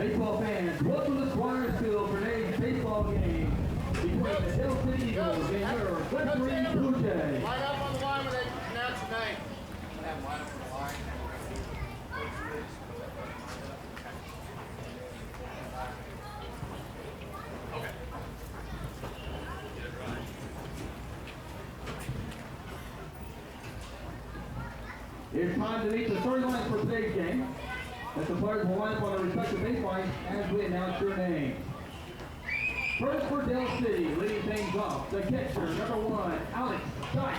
Baseball fans, welcome to Squires Field for today's baseball game between the Hill City Eagles and your Guthrie Blue Jays. Line up on the line when they announce your name. Have line up on the line. Okay. Get it right. It's time to meet the starting line for today's game, as the players will line up on their respective baselines as we announce your name. First for Dell City, leading things off, the catcher, number 1, Alex Dice.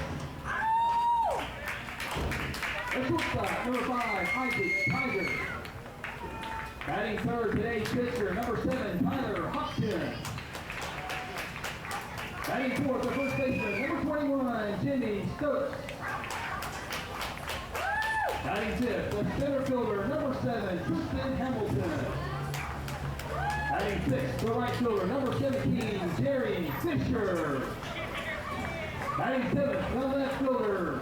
The shortstop, number 5, Isaac Tiger. Batting third, today's pitcher, number 7, Tyler Hopkins. Batting fourth, the first baseman, number 21, Jimmy Stokes. Batting fifth, the center fielder, number 7, Tristan Hamilton. Batting sixth, the right fielder, number 17, Jerry Fisher. Batting seventh, the left fielder,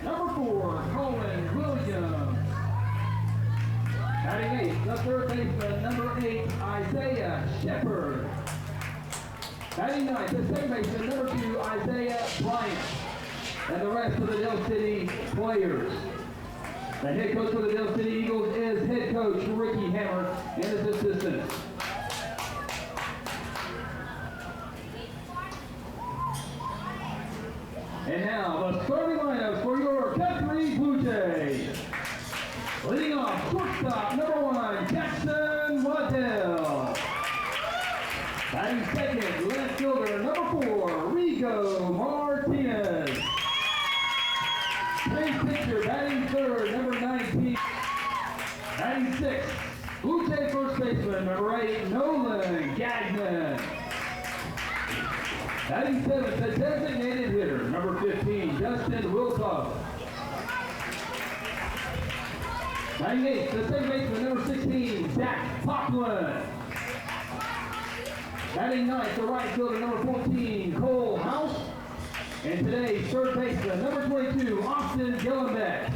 number 4, Colin Williams. Batting eighth, the third baseman, number 8, Isaiah Shepard. Batting ninth, the second baseman, number 2, Isaiah Bryant. And the rest of the Dell City players. The head coach for the Dell City Eagles is head coach Ricky Hammer and his assistants. And now, the starting lineups for your Guthrie Blue Jays. Leading off, shortstop, number 1, Jackson Waddell. Batting second, left fielder, number 4, Rigo Martinez. Today's pitcher, batting third, number 19. Batting sixth, Blue Jay first baseman, number 8, Nolan Gagnon. Batting seventh, the designated hitter, number 15, Justin Wilcox. Batting eighth, the second baseman, number 16, Zach Popland. Batting ninth, the right fielder, number 14, Cole House. And today's third baseman, number 22, Austin Gillenbeck.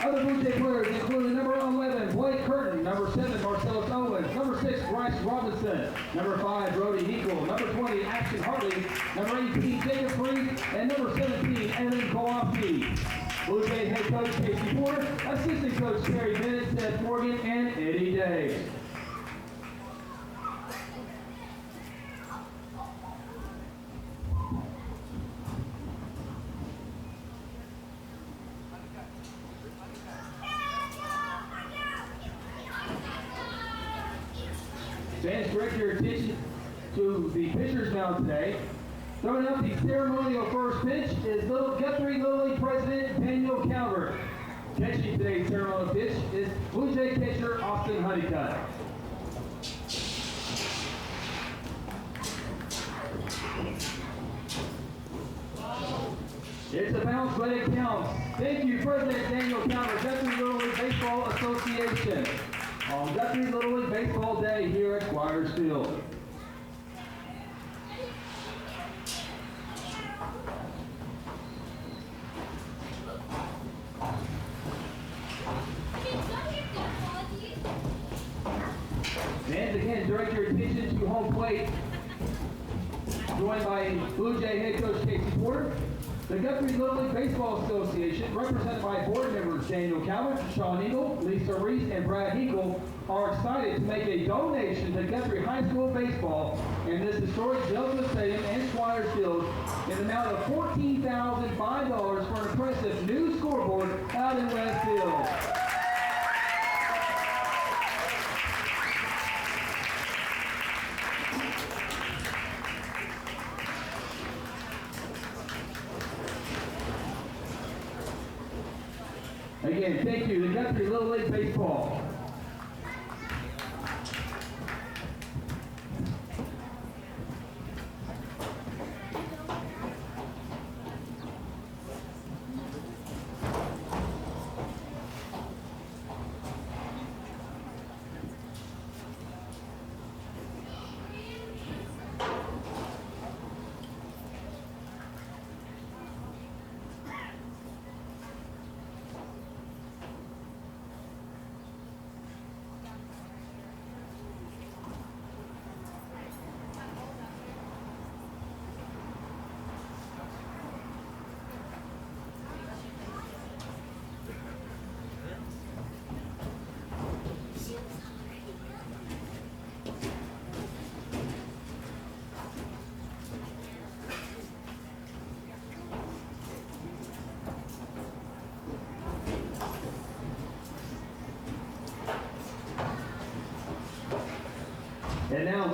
Other Blue Jay players include number 11, Blake Curtin, number 7, Marcellus Owens, number 6, Bryce Robinson, number 5, Brody Hinkle, number 20, Ashton Hartley, number 18, Jacob Freed, and number 17, Evan Kowalski. Blue Jay head coach Casey Porter, assistant coach Terry Bennett, Seth Morgan, and Eddie Day. Fans, direct your attention to the pitcher's mound today. Throwing out the ceremonial first pitch is Guthrie Little League President Daniel Calvert. Catching today's ceremonial pitch is Blue Jay catcher Austin Honeycutt. It's a bounce, but it counts. Thank you, President Daniel Calvert, Guthrie Little League Baseball Association, on Guthrie Little League Baseball Day here at Squires Field. And again, direct your attention to home plate, joined by Blue Jay head coach Casey Porter. The Guthrie Little League Baseball Association, represented by board members Daniel Calvert, Sean Eagle, Lisa Reese, and Brad Hinkle, are excited to make a donation to Guthrie High School baseball in this historic Delta Stadium and Squires Field in the amount of $14,005 for an impressive new scoreboard out in West Field. Again, thank you to Guthrie Little League Baseball.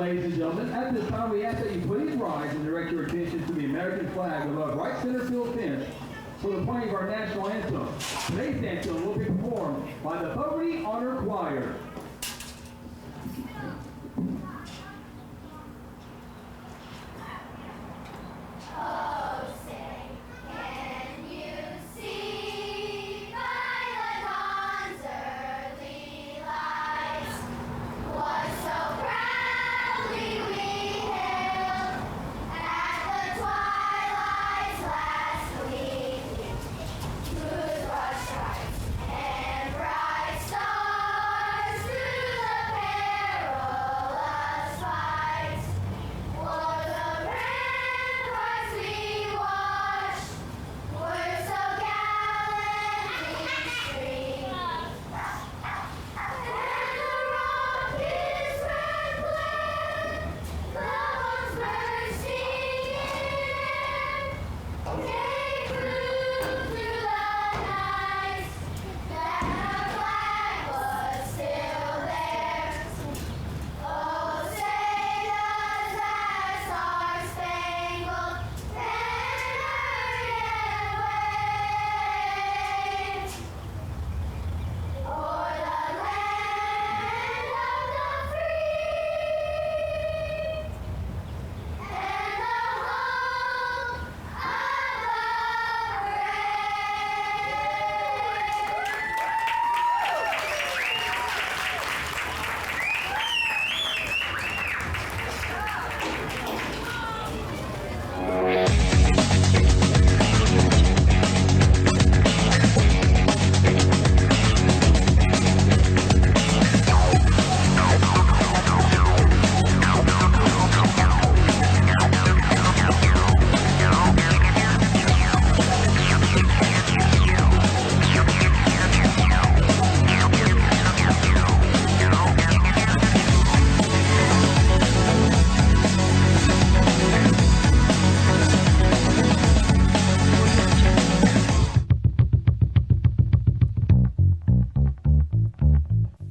ladies and gentlemen, at this time we ask that you please rise and direct your attention to the American flag above right center field fence for the playing of our national anthem. Today's anthem will be performed by the Guthrie Honor Choir.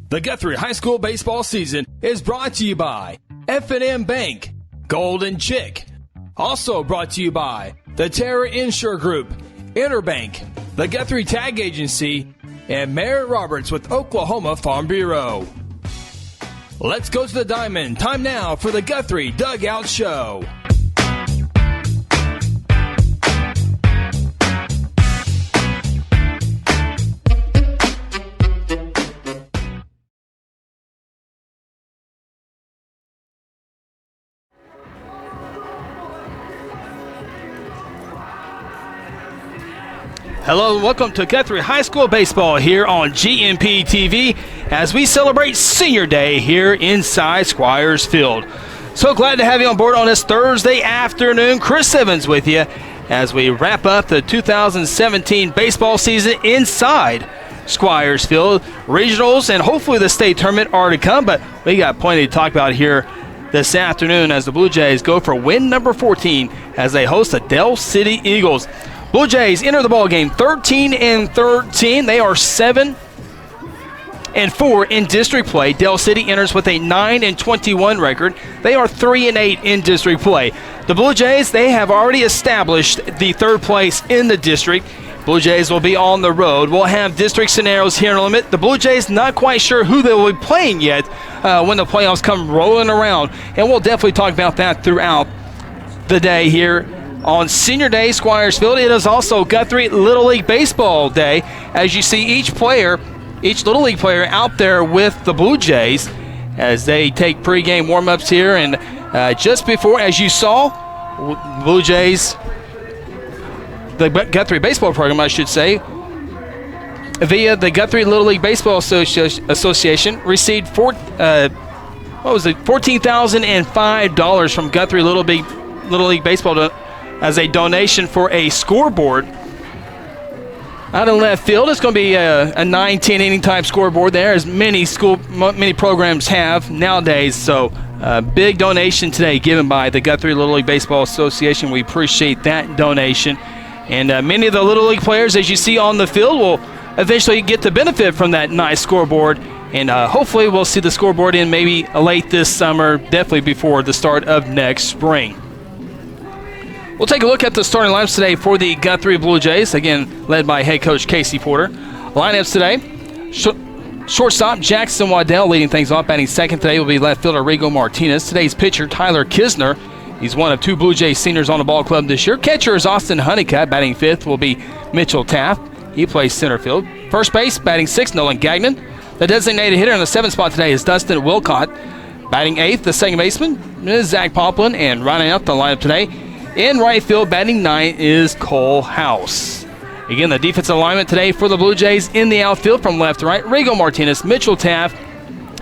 The Guthrie High School baseball season is brought to you by F&M Bank, Golden Chick. Also brought to you by the Terra Insure Group, Interbank, the Guthrie Tag Agency, and Merritt Roberts with Oklahoma Farm Bureau. Let's go to the diamond. Time now for the Guthrie Dugout Show. Hello and welcome to Guthrie High School Baseball here on GMP TV as we celebrate Senior Day here inside Squires Field. So glad to have you on board on this Thursday afternoon. Chris Evans with you as we wrap up the 2017 baseball season inside Squires Field. Regionals and hopefully the state tournament are to come, but we got plenty to talk about here this afternoon as the Blue Jays go for win number 14 as they host the Del City Eagles. Blue Jays enter the ball game 13-13. They are 7-4 in district play. Del City enters with a 9-21 record. They are 3-8 in district play. The Blue Jays, they have already established the third place in the district. Blue Jays will be on the road. We'll have district scenarios here in a limit. The Blue Jays not quite sure who they will be playing yet when the playoffs come rolling around. And we'll definitely talk about that throughout the day here on Senior Day, Squires Field. It is also Guthrie Little League Baseball Day, as you see each Little League player out there with the Blue Jays as they take pregame warm-ups here. And just before, as you saw, Blue Jays, the Guthrie baseball program, I should say, via the Guthrie Little League Baseball Association, received $14,005 from Guthrie Little League Baseball as a donation for a scoreboard. Out in left field, it's going to be a 9-10 inning type scoreboard there, as many programs have nowadays. So big donation today given by the Guthrie Little League Baseball Association. We appreciate that donation. And many of the Little League players, as you see on the field, will eventually get the benefit from that nice scoreboard And hopefully we'll see the scoreboard in maybe late this summer, definitely before the start of next spring. We'll take a look at the starting lineups today for the Guthrie Blue Jays, again led by head coach Casey Porter. Lineups today, shortstop Jackson Waddell leading things off. Batting second today will be left fielder Rigo Martinez. Today's pitcher Tyler Kisner. He's one of 2 Blue Jays seniors on the ball club this year. Catcher is Austin Honeycutt. Batting fifth will be Mitchell Taft. He plays center field. First base, batting sixth, Nolan Gagnon. The designated hitter in the 7th spot today is Dustin Wilcott. Batting 8th, the second baseman is Zach Poplin. And rounding out the lineup today, in right field, batting 9th is Cole House. Again, the defensive alignment today for the Blue Jays in the outfield from left to right, Rigo Martinez, Mitchell Taft,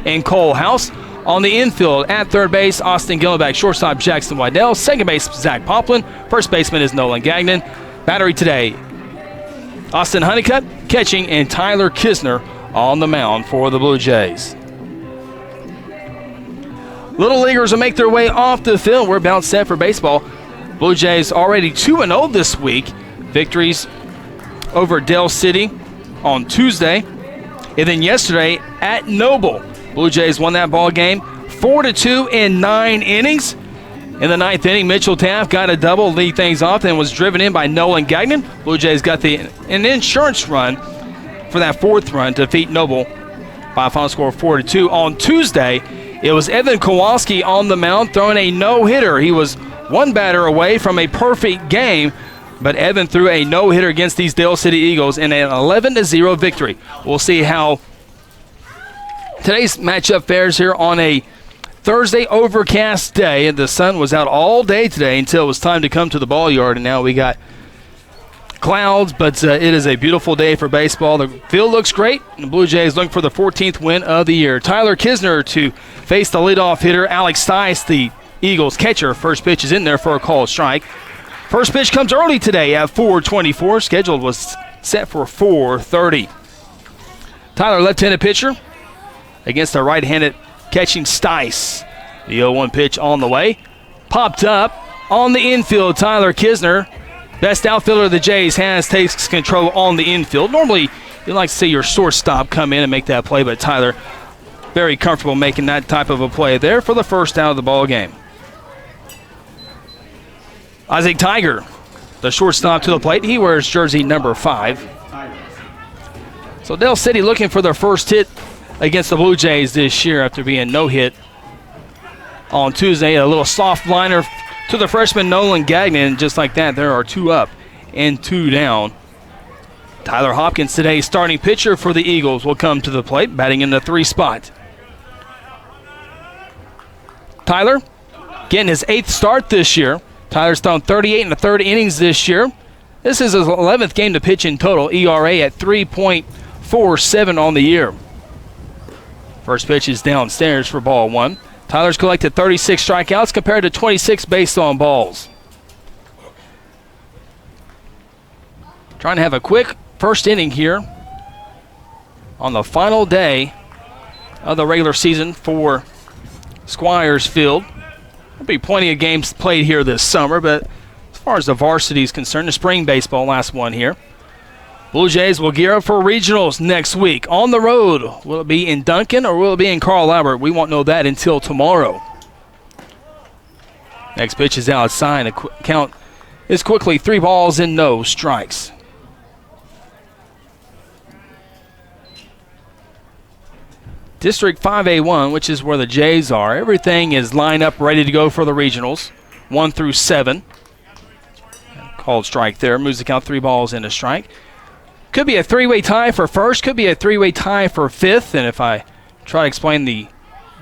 and Cole House. On the infield, at third base, Austin Gillenbeck, shortstop Jackson Waddell, second base, Zach Poplin, first baseman is Nolan Gagnon. Battery today, Austin Honeycutt catching, and Tyler Kisner on the mound for the Blue Jays. Little leaguers will make their way off the field. We're about set for baseball. Blue Jays already 2-0 this week. Victories over Dale City on Tuesday. And then yesterday at Noble, Blue Jays won that ball game 4-2 in 9 innings. In the 9th inning, Mitchell Taft got a double, lead things off, and was driven in by Nolan Gagnon. Blue Jays got an insurance run for that 4th run to defeat Noble by a final score of 4-2. On Tuesday, it was Evan Kowalski on the mound throwing a no-hitter. He was one batter away from a perfect game, but Evan threw a no-hitter against these Dale City Eagles in an 11-0 victory. We'll see how today's matchup fares here on a Thursday overcast day, and the sun was out all day today until it was time to come to the ball yard, and now we got clouds, but it is a beautiful day for baseball. The field looks great, and the Blue Jays looking for the 14th win of the year. Tyler Kisner to face the leadoff hitter, Alex Stice, the Eagles catcher. First pitch is in there for a called strike. First pitch comes early today at 4:24. Scheduled was set for 4:30. Tyler, left-handed pitcher against the right-handed catching Stice. The 0-1 pitch on the way. Popped up on the infield. Tyler Kisner, best outfielder the Jays has, takes control on the infield. Normally, you'd like to see your shortstop come in and make that play, but Tyler very comfortable making that type of a play there for the first out of the ball game. Isaac Tiger, the shortstop to the plate. He wears jersey number 5. So Dale City looking for their first hit against the Blue Jays this year after being no hit on Tuesday. A little soft liner to the freshman Nolan Gagnon. Just like that, there are 2 up and 2 down. Tyler Hopkins, today's starting pitcher for the Eagles, will come to the plate, batting in the 3 spot. Tyler getting his 8th start this year. Tyler's thrown 38 1/3 innings this year. This is his 11th game to pitch in total. ERA at 3.47 on the year. First pitch is downstairs for ball 1. Tyler's collected 36 strikeouts compared to 26 based on balls. Trying to have a quick first inning here on the final day of the regular season for Squires Field. There'll be plenty of games played here this summer, but as far as the varsity is concerned, the spring baseball last one here. Blue Jays will gear up for regionals next week. On the road, will it be in Duncan or will it be in Carl Albert? We won't know that until tomorrow. Next pitch is outside. The count is quickly 3 balls and no strikes. District 5A1, which is where the Jays are. Everything is lined up, ready to go for the regionals, 1 through 7. Called strike there. Moves the count 3 balls and a strike. Could be a 3-way tie for first. Could be a 3-way tie for 5th. And if I try to explain the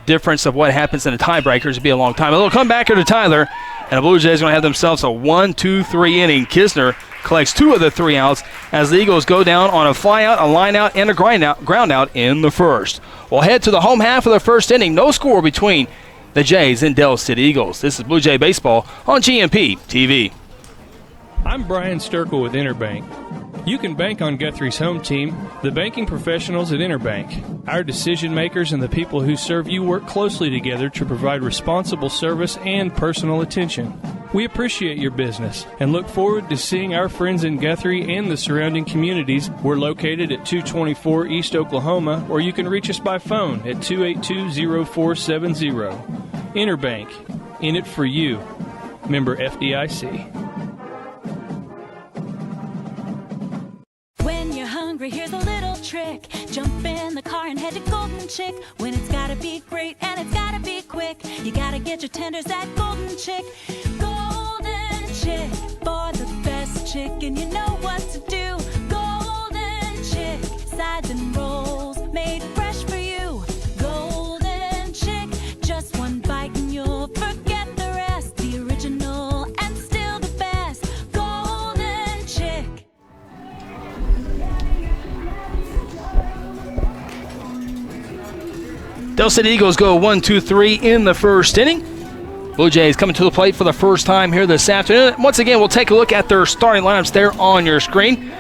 difference of what happens in the tiebreakers, it'd be a long time. A little comebacker to Tyler. And the Blue Jays are going to have themselves a 1-2-3 inning. Kisner collects 2 of the 3 outs as the Eagles go down on a fly out, a line out, and a ground out in the first. We'll head to the home half of the first inning. No score between the Jays and Dale City Eagles. This is Blue Jay Baseball on GMP TV. I'm Brian Sturkle with Interbank. You can bank on Guthrie's home team, the banking professionals at Interbank. Our decision makers and the people who serve you work closely together to provide responsible service and personal attention. We appreciate your business and look forward to seeing our friends in Guthrie and the surrounding communities. We're located at 224 East Oklahoma, or you can reach us by phone at 282-0470. Interbank, in it for you. Member FDIC. When you're hungry, here's a little trick. Jump in the car and head to Golden Chick. When it's gotta be great and it's gotta be quick, you gotta get your tenders at Golden Chick. Golden Chick, for the best chicken, you know what to do. Golden Chick, sides and rolls, made fresh for you. Golden Chick, just one bite and you'll forget the rest. The original and still the best. Golden Chick. Del City Eagles go 1-2-3 in the first inning. Blue Jays coming to the plate for the first time here this afternoon. Once again, we'll take a look at their starting lineups there on your screen.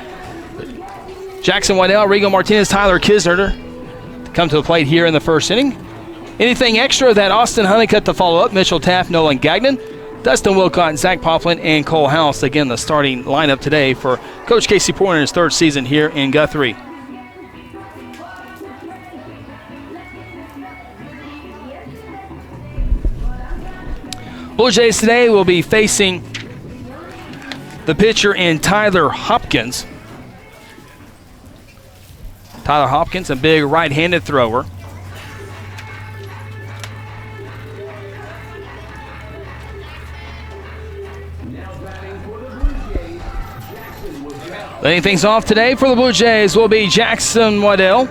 Jackson Waddell, Rigo Martinez, Tyler Kisner come to the plate here in the first inning. Anything extra that Austin Honeycutt to follow up, Mitchell Taft, Nolan Gagnon, Dustin Wilcott, Zach Poplin, and Cole House. Again, the starting lineup today for Coach Casey Porter in his third season here in Guthrie. Blue Jays today will be facing the pitcher in Tyler Hopkins. Tyler Hopkins, a big right-handed thrower. Leading things off today for the Blue Jays will be Jackson Waddell.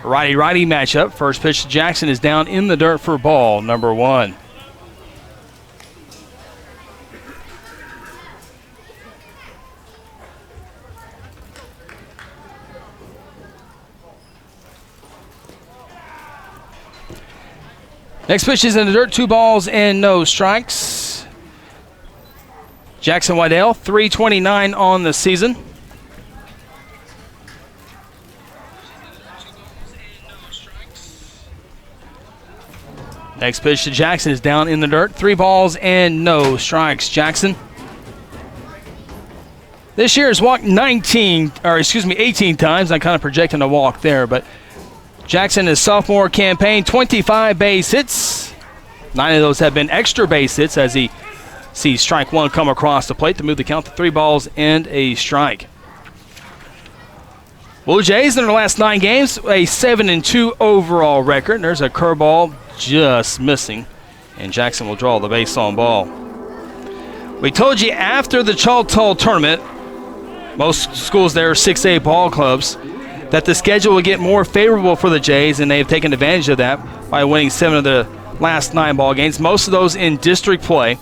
Righty-righty matchup. First pitch to Jackson is down in the dirt for ball number 1. Next pitch is in the dirt, 2 balls and no strikes. Jackson Waddell, 329 on the season. Next pitch to Jackson is down in the dirt. 3 balls and no strikes. Jackson this year has walked 18 times. I'm kind of projecting a walk there, but Jackson, his sophomore campaign, 25 base hits. 9 of those have been extra base hits as he sees strike 1 come across the plate to move the count to 3 balls and a strike. Blue Jays in their last 9 games, a 7-2 overall record. There's a curveball just missing, and Jackson will draw the base on ball. We told you after the Choctaw tournament, most schools there are 6A ball clubs, that the schedule would get more favorable for the Jays, and they've taken advantage of that by winning 7 of the last 9 ball games, most of those in district play.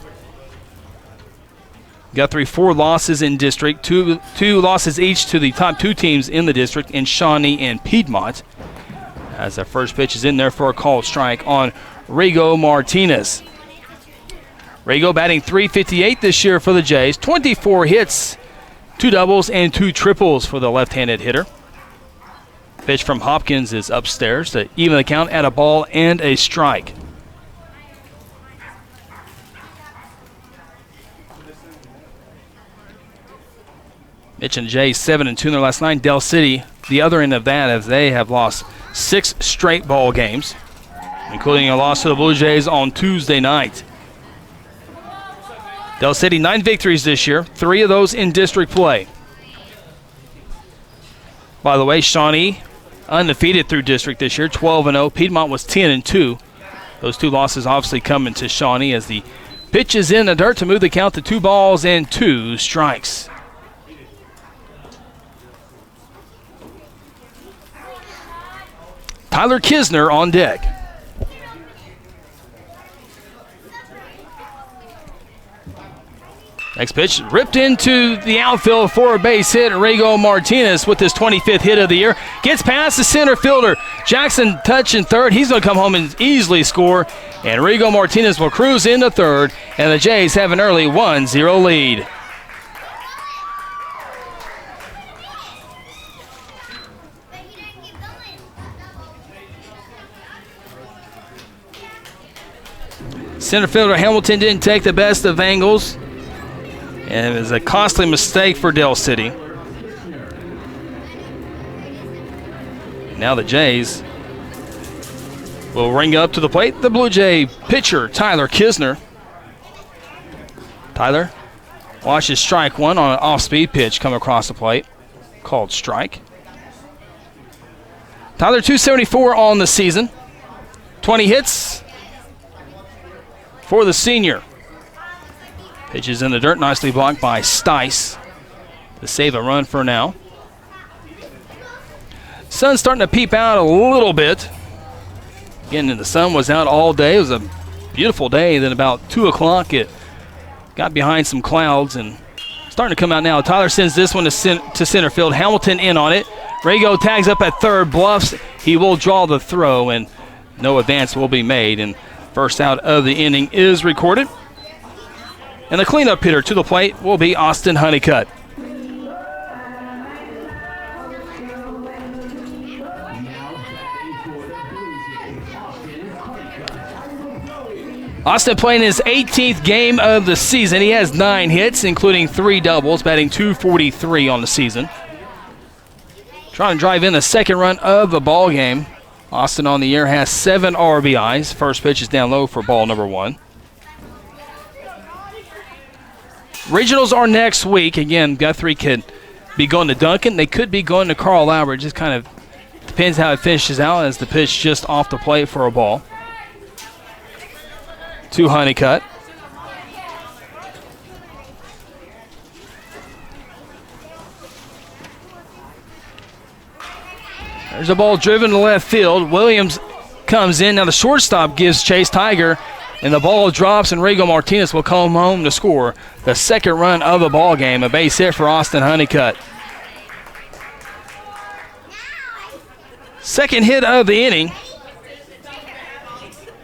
Guthrie 4 losses in district, two losses each to the top 2 teams in the district in Shawnee and Piedmont. As the first pitch is in there for a called strike on Rigo Martinez. Rigo batting .358 this year for the Jays. 24 hits, 2 doubles, and 2 triples for the left-handed hitter. Pitch from Hopkins is upstairs to even the count at a ball and a strike. Mitch and Jays 7-2 in their last 9. Del City, the other end of that, as they have lost 6 straight ball games, including a loss to the Blue Jays on Tuesday night. Del City 9 victories this year, 3 of those in district play. By the way, Shawnee undefeated through district this year, 12-0. Piedmont was 10-2. Those 2 losses obviously coming to Shawnee as the pitch is in the dirt to move the count to 2 balls and 2 strikes. Tyler Kisner on deck. Next pitch ripped into the outfield for a base hit. Rigo Martinez with his 25th hit of the year. Gets past the center fielder. Jackson touching third. He's going to come home and easily score. And Rigo Martinez will cruise into third. And the Jays have an early 1-0 lead. Center fielder Hamilton didn't take the best of angles, and it was a costly mistake for Dell City. Now the Jays will ring up to the plate the Blue Jay pitcher, Tyler Kisner. Tyler watches strike one on an off-speed pitch come across the plate, called strike. Tyler, 274 on the season, 20 hits for the senior. Pitches in the dirt, nicely blocked by Stice to save a run for now. Sun's starting to peep out a little bit. Again, the sun was out all day. It was a beautiful day. Then about 2 o'clock, it got behind some clouds and starting to come out now. Tyler sends this one to center field. Hamilton in on it. Rago tags up at third, bluffs. He will draw the throw, and no advance will be made. And first out of the inning is recorded. And the cleanup hitter to the plate will be Austin Honeycutt. Austin playing his 18th game of the season. He has 9 hits, including 3 doubles, batting .243 on the season. Trying to drive in the second run of the ball game. Austin on the year has 7 RBIs. First pitch is down low for ball number 1. Regionals are next week. Again, Guthrie could be going to Duncan. They could be going to Carl Albert. Just kind of depends how it finishes out as the pitch just off the plate for a ball. To Honeycutt. There's a ball driven to left field. Williams comes in. Now the shortstop gives chase. Tiger, and the ball drops, and Rigo Martinez will come home to score the second run of the ball game. A base hit for Austin Honeycutt. Second hit of the inning.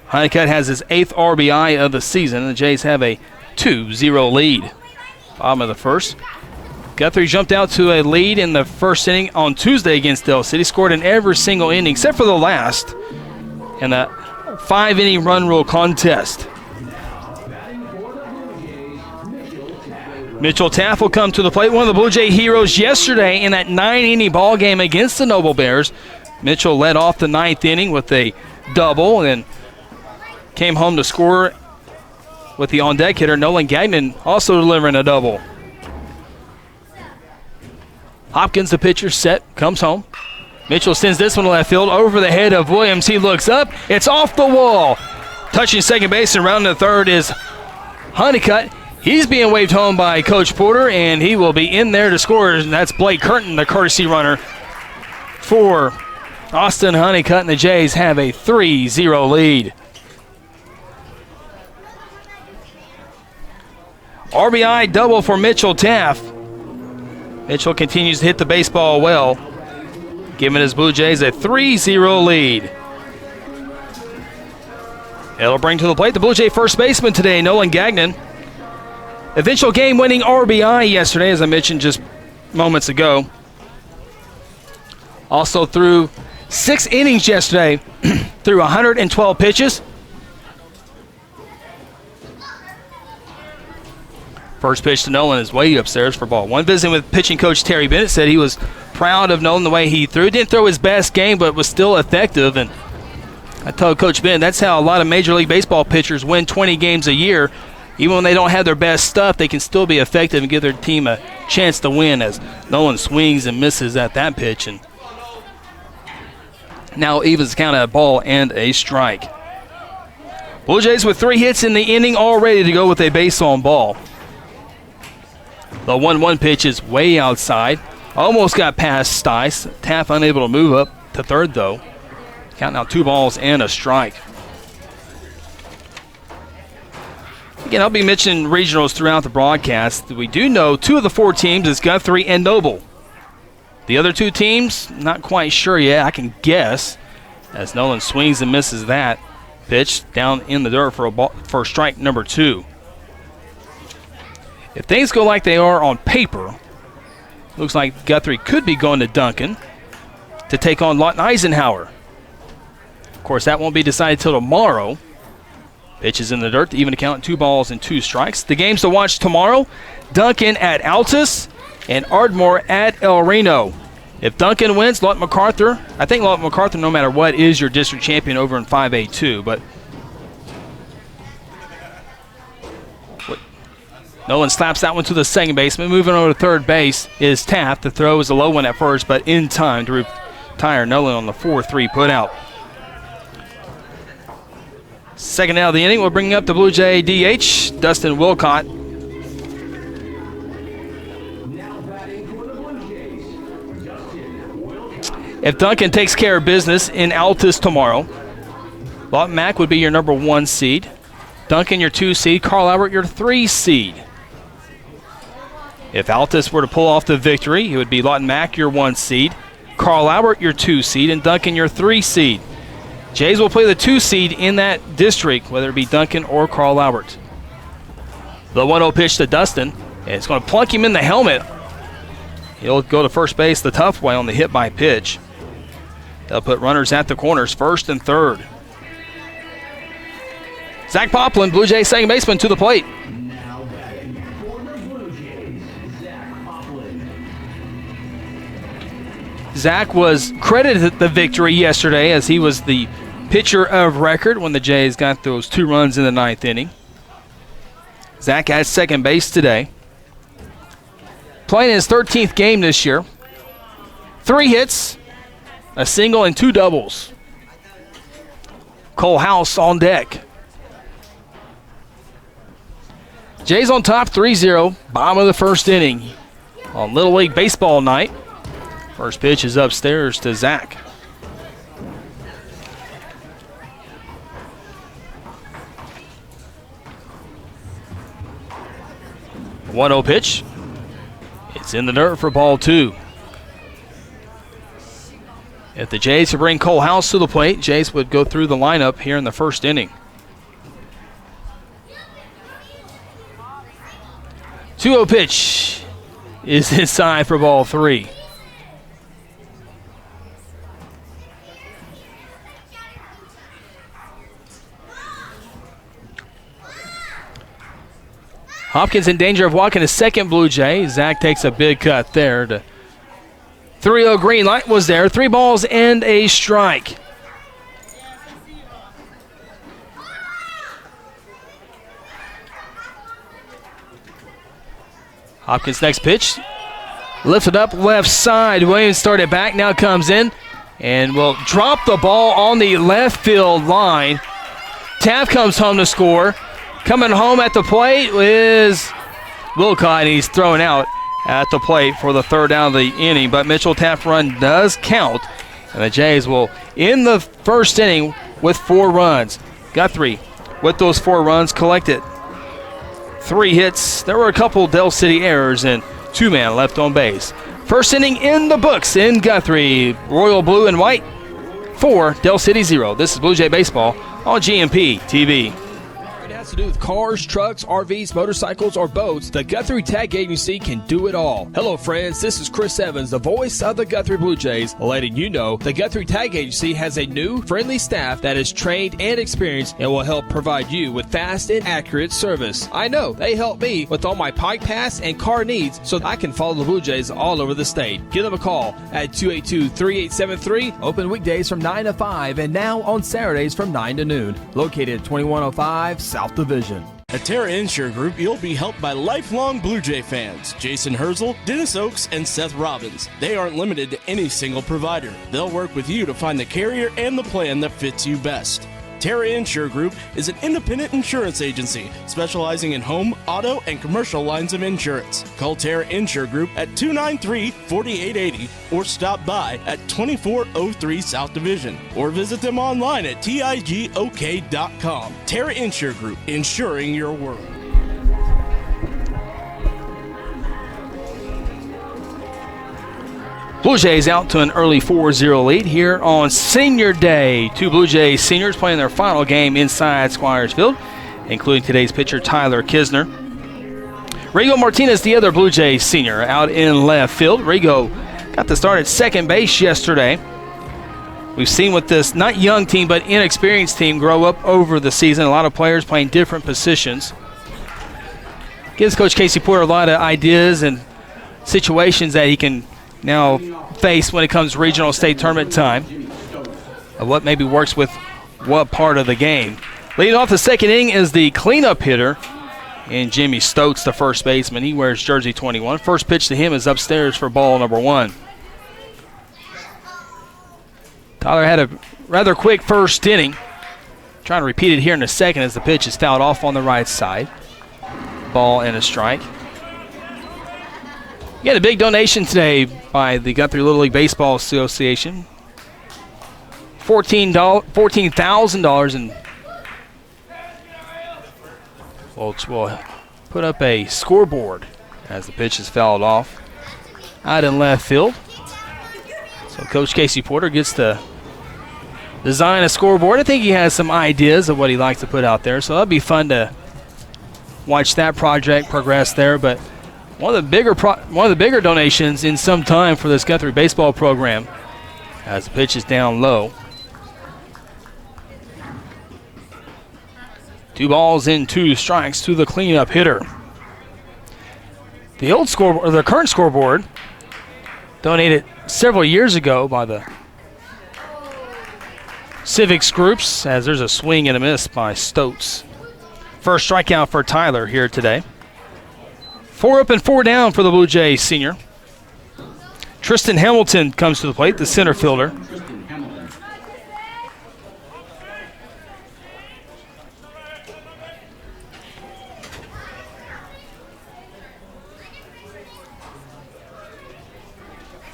Honeycutt has his 8th RBI of the season. The Jays have a 2-0 lead. Bottom of the first. Guthrie jumped out to a lead in the first inning on Tuesday against Dell City. Scored in every single inning except for the last in the 5-inning run rule contest. Mitchell Taft will come to the plate. One of the Blue Jay heroes yesterday in that 9-inning ball game against the Noble Bears. Mitchell led off the 9th inning with a double and came home to score with the on-deck hitter, Nolan Gagnon, also delivering a double. Hopkins, the pitcher, set, comes home. Mitchell sends this one to left field over the head of Williams. He looks up. It's off the wall. Touching second base and rounding the third is Honeycutt. He's being waved home by Coach Porter, and he will be in there to score. And that's Blake Curtin, the courtesy runner for Austin Honeycutt, and the Jays have a 3-0 lead. RBI double for Mitchell Taft. Mitchell continues to hit the baseball well, giving his Blue Jays a 3-0 lead. It'll bring to the plate the Blue Jay first baseman today, Nolan Gagnon. Eventual game-winning RBI yesterday, as I mentioned just moments ago. Also threw 6 innings yesterday, threw 112 pitches. First pitch to Nolan is way upstairs for ball 1. Visiting with pitching coach Terry Bennett, said he was proud of Nolan the way he threw. Didn't throw his best game, but was still effective. And I told Coach Bennett that's how a lot of Major League Baseball pitchers win 20 games a year. Even when they don't have their best stuff, they can still be effective and give their team a chance to win, as Nolan swings and misses at that pitch. And now evens the count at a ball and a strike. Blue Jays with 3 hits in the inning, all ready to go with a base on ball. The 1-1 pitch is way outside. Almost got past Stice. Taft unable to move up to third, though. Count now 2 balls and a strike. Again, I'll be mentioning regionals throughout the broadcast. We do know 2 of the 4 teams is Guthrie and Noble. The other 2 teams, not quite sure yet. I can guess, as Nolan swings and misses that pitch down in the dirt for strike number 2. If things go like they are on paper, looks like Guthrie could be going to Duncan to take on Lawton Eisenhower. Of course, that won't be decided till tomorrow. Pitch is in the dirt to even to count 2 balls and 2 strikes. The games to watch tomorrow, Duncan at Altus and Ardmore at El Reno. If Duncan wins, Lawton MacArthur, I think Lawton MacArthur, no matter what, is your district champion over in 5A2. But Nolan slaps that one to the second baseman. Moving over to third base is Taft. The throw is a low one at first, but in time to retire Nolan on the 4-3 put out. Second out of the inning, we're bringing up the Blue Jay DH, Dustin Wilcott. If Duncan takes care of business in Altus tomorrow, Lawton Mack would be your number 1 seed. Duncan, your 2 seed. Carl Albert, your 3 seed. If Altus were to pull off the victory, it would be Lawton Mack, your 1 seed. Carl Albert, your 2 seed. And Duncan, your 3 seed. Jays will play the 2 seed in that district, whether it be Duncan or Carl Albert. The 1-0 pitch to Dustin, and it's going to plunk him in the helmet. He'll go to first base the tough way on the hit by pitch. They'll put runners at the corners, first and third. Zach Poplin, Blue Jays second baseman, to the plate. Now batting for the Blue Jays, Zach Poplin. Zach was credited the victory yesterday as he was the pitcher of record when the Jays got those 2 runs in the 9th inning. Zach at second base today. Playing his 13th game this year. 3 hits, a single, and 2 doubles. Cole House on deck. Jays on top 3-0, bottom of the first inning on Little League Baseball night. First pitch is upstairs to Zach. The 1-0 pitch. It's in the dirt for ball 2. If the Jays could bring Cole House to the plate, Jays would go through the lineup here in the first inning. 2-0 pitch is inside for ball 3. Hopkins in danger of walking a second Blue Jay. Zach takes a big cut there. The 3-0 green light was there. 3 balls and a strike. Hopkins' next pitch. Lifted up left side. Williams started back, now comes in and will drop the ball on the left field line. Taft comes home to score. Coming home at the plate is Wilcott, and he's thrown out at the plate for the 3rd out of the inning. But Mitchell Taft's run does count, and the Jays will end the first inning with 4 runs. Guthrie, with those 4 runs, collected 3 hits. There were a couple Del City errors and 2-man left on base. First inning in the books in Guthrie. Royal blue and white, 4, Del City 0. This is Blue Jay Baseball on GMP TV. To do with cars, trucks, RVs, motorcycles, or boats, the Guthrie Tag Agency can do it all. Hello friends, this is Chris Evans, the voice of the Guthrie Blue Jays, letting you know the Guthrie Tag Agency has a new, friendly staff that is trained and experienced and will help provide you with fast and accurate service. I know, they help me with all my Pike Pass and car needs so I can follow the Blue Jays all over the state. Give them a call at 282-3873, open weekdays from 9 to 5 and now on Saturdays from 9 to noon. Located at 2105 South Division. At Terra Insure Group, you'll be helped by lifelong Blue Jay fans, Jason Herzl, Dennis Oakes, and Seth Robbins. They aren't limited to any single provider. They'll work with you to find the carrier and the plan that fits you best. Terra Insure Group is an independent insurance agency specializing in home, auto, and commercial lines of insurance. Call Terra Insure Group at 293-4880 or stop by at 2403 South Division or visit them online at tigok.com. Terra Insure Group, insuring your world. Blue Jays out to an early 4-0 lead here on Senior Day. 2 Blue Jays seniors playing their final game inside Squires Field, including today's pitcher Tyler Kisner. Rigo Martinez, the other Blue Jays senior, out in left field. Rigo got the start at second base yesterday. we've seen with this not young team but inexperienced team grow up over the season. A lot of players playing different positions. Gives Coach Casey Porter a lot of ideas and situations that he can now face when it comes to regional state tournament time of what maybe works with what part of the game. Leading off the second inning is the cleanup hitter, and Jimmy Stokes, the first baseman. He wears jersey 21. First pitch to him is upstairs for ball number 1. Tyler had a rather quick first inning. Trying to repeat it here in a second as the pitch is fouled off on the right side. Ball and a strike. We had a big donation today by the Guthrie Little League Baseball Association. $14,000 in. We'll put up a scoreboard as the pitch is fouled off out in left field. So Coach Casey Porter gets to design a scoreboard. I think he has some ideas of what he likes to put out there, so that'll be fun to watch that project progress there. But one of the bigger donations in some time for this Guthrie baseball program as the pitch is down low. 2 balls and 2 strikes to the cleanup hitter. The current scoreboard donated several years ago by the Civics groups, as there's a swing and a miss by Stokes. First strikeout for Tyler here today. 4 up and 4 down for the Blue Jays senior. Tristan Hamilton comes to the plate, the center fielder.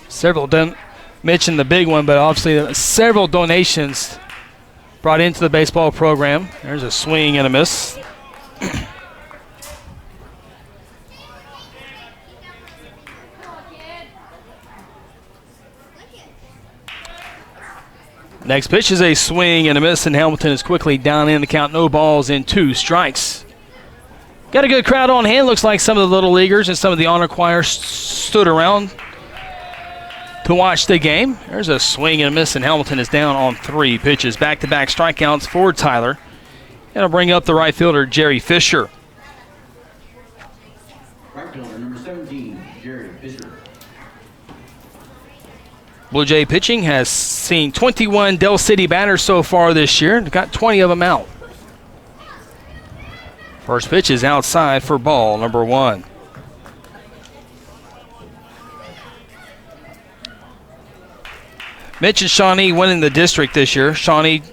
Several mentioned the big one, but obviously several donations brought into the baseball program. There's a swing and a miss. Next pitch is a swing and a miss, and Hamilton is quickly down in the count. No balls and 2 strikes. Got a good crowd on hand. Looks like some of the little leaguers and some of the honor choir stood around to watch the game. There's a swing and a miss, and Hamilton is down on 3 pitches. Back-to-back strikeouts for Tyler. It'll bring up the right fielder, Jerry Fisher. Right fielder, number 17, Jerry Fisher. Blue Jay pitching has seen 21 Del City batters so far this year. Got 20 of them out. First pitch is outside for ball number 1. Mentioned Shawnee winning the district this year. Shawnee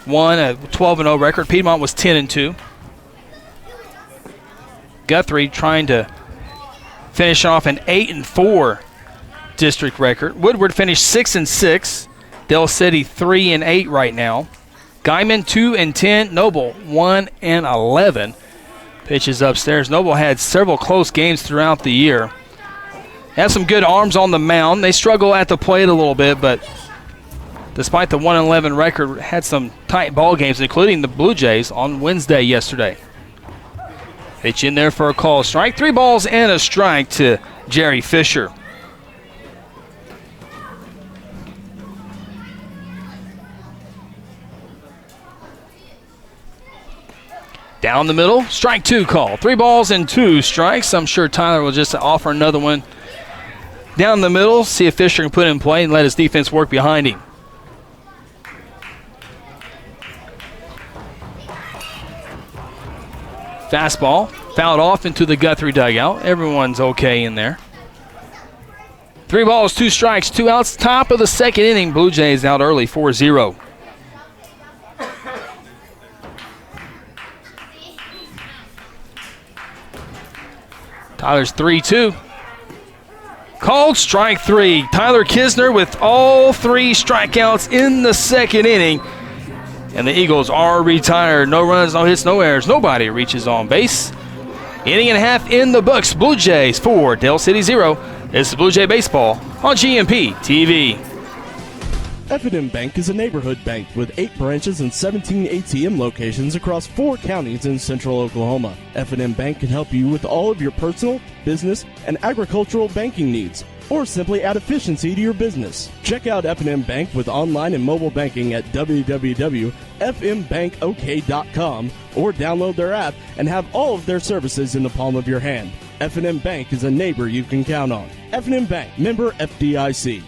won a 12-0 record. Piedmont was 10-2. Guthrie trying to finish off an 8-4 district record. Woodward finished 6-6. Del City 3-8 right now. Guyman 2-10. Noble 1-11. Pitches upstairs. Noble had several close games throughout the year. Have some good arms on the mound. They struggle at the plate a little bit, but despite the 1-11 record, had some tight ball games, including the Blue Jays on Wednesday yesterday. Pitch in there for a call strike. 3 balls and a strike to Jerry Fisher. Down the middle, strike 2 call. 3 balls and 2 strikes. I'm sure Tyler will just offer another one down the middle, see if Fisher can put it in play and let his defense work behind him. Fastball, fouled off into the Guthrie dugout. Everyone's okay in there. 3 balls, 2 strikes, 2 outs. Top of the second inning. Blue Jays out early, 4-0. Tyler's 3-2. Called strike 3. Tyler Kisner with all 3 strikeouts in the second inning. And the Eagles are retired. No runs, no hits, no errors. Nobody reaches on base. Inning and a half in the books. Blue Jays 4, Del City 0. This is Blue Jay Baseball on GMP TV. F&M Bank is a neighborhood bank with 8 branches and 17 ATM locations across 4 counties in central Oklahoma. F&M Bank can help you with all of your personal, business, and agricultural banking needs. or simply add efficiency to your business. Check out F&M Bank with online and mobile banking at www.fmbankok.com or download their app and have all of their services in the palm of your hand. F&M Bank is a neighbor you can count on. F&M Bank, member FDIC.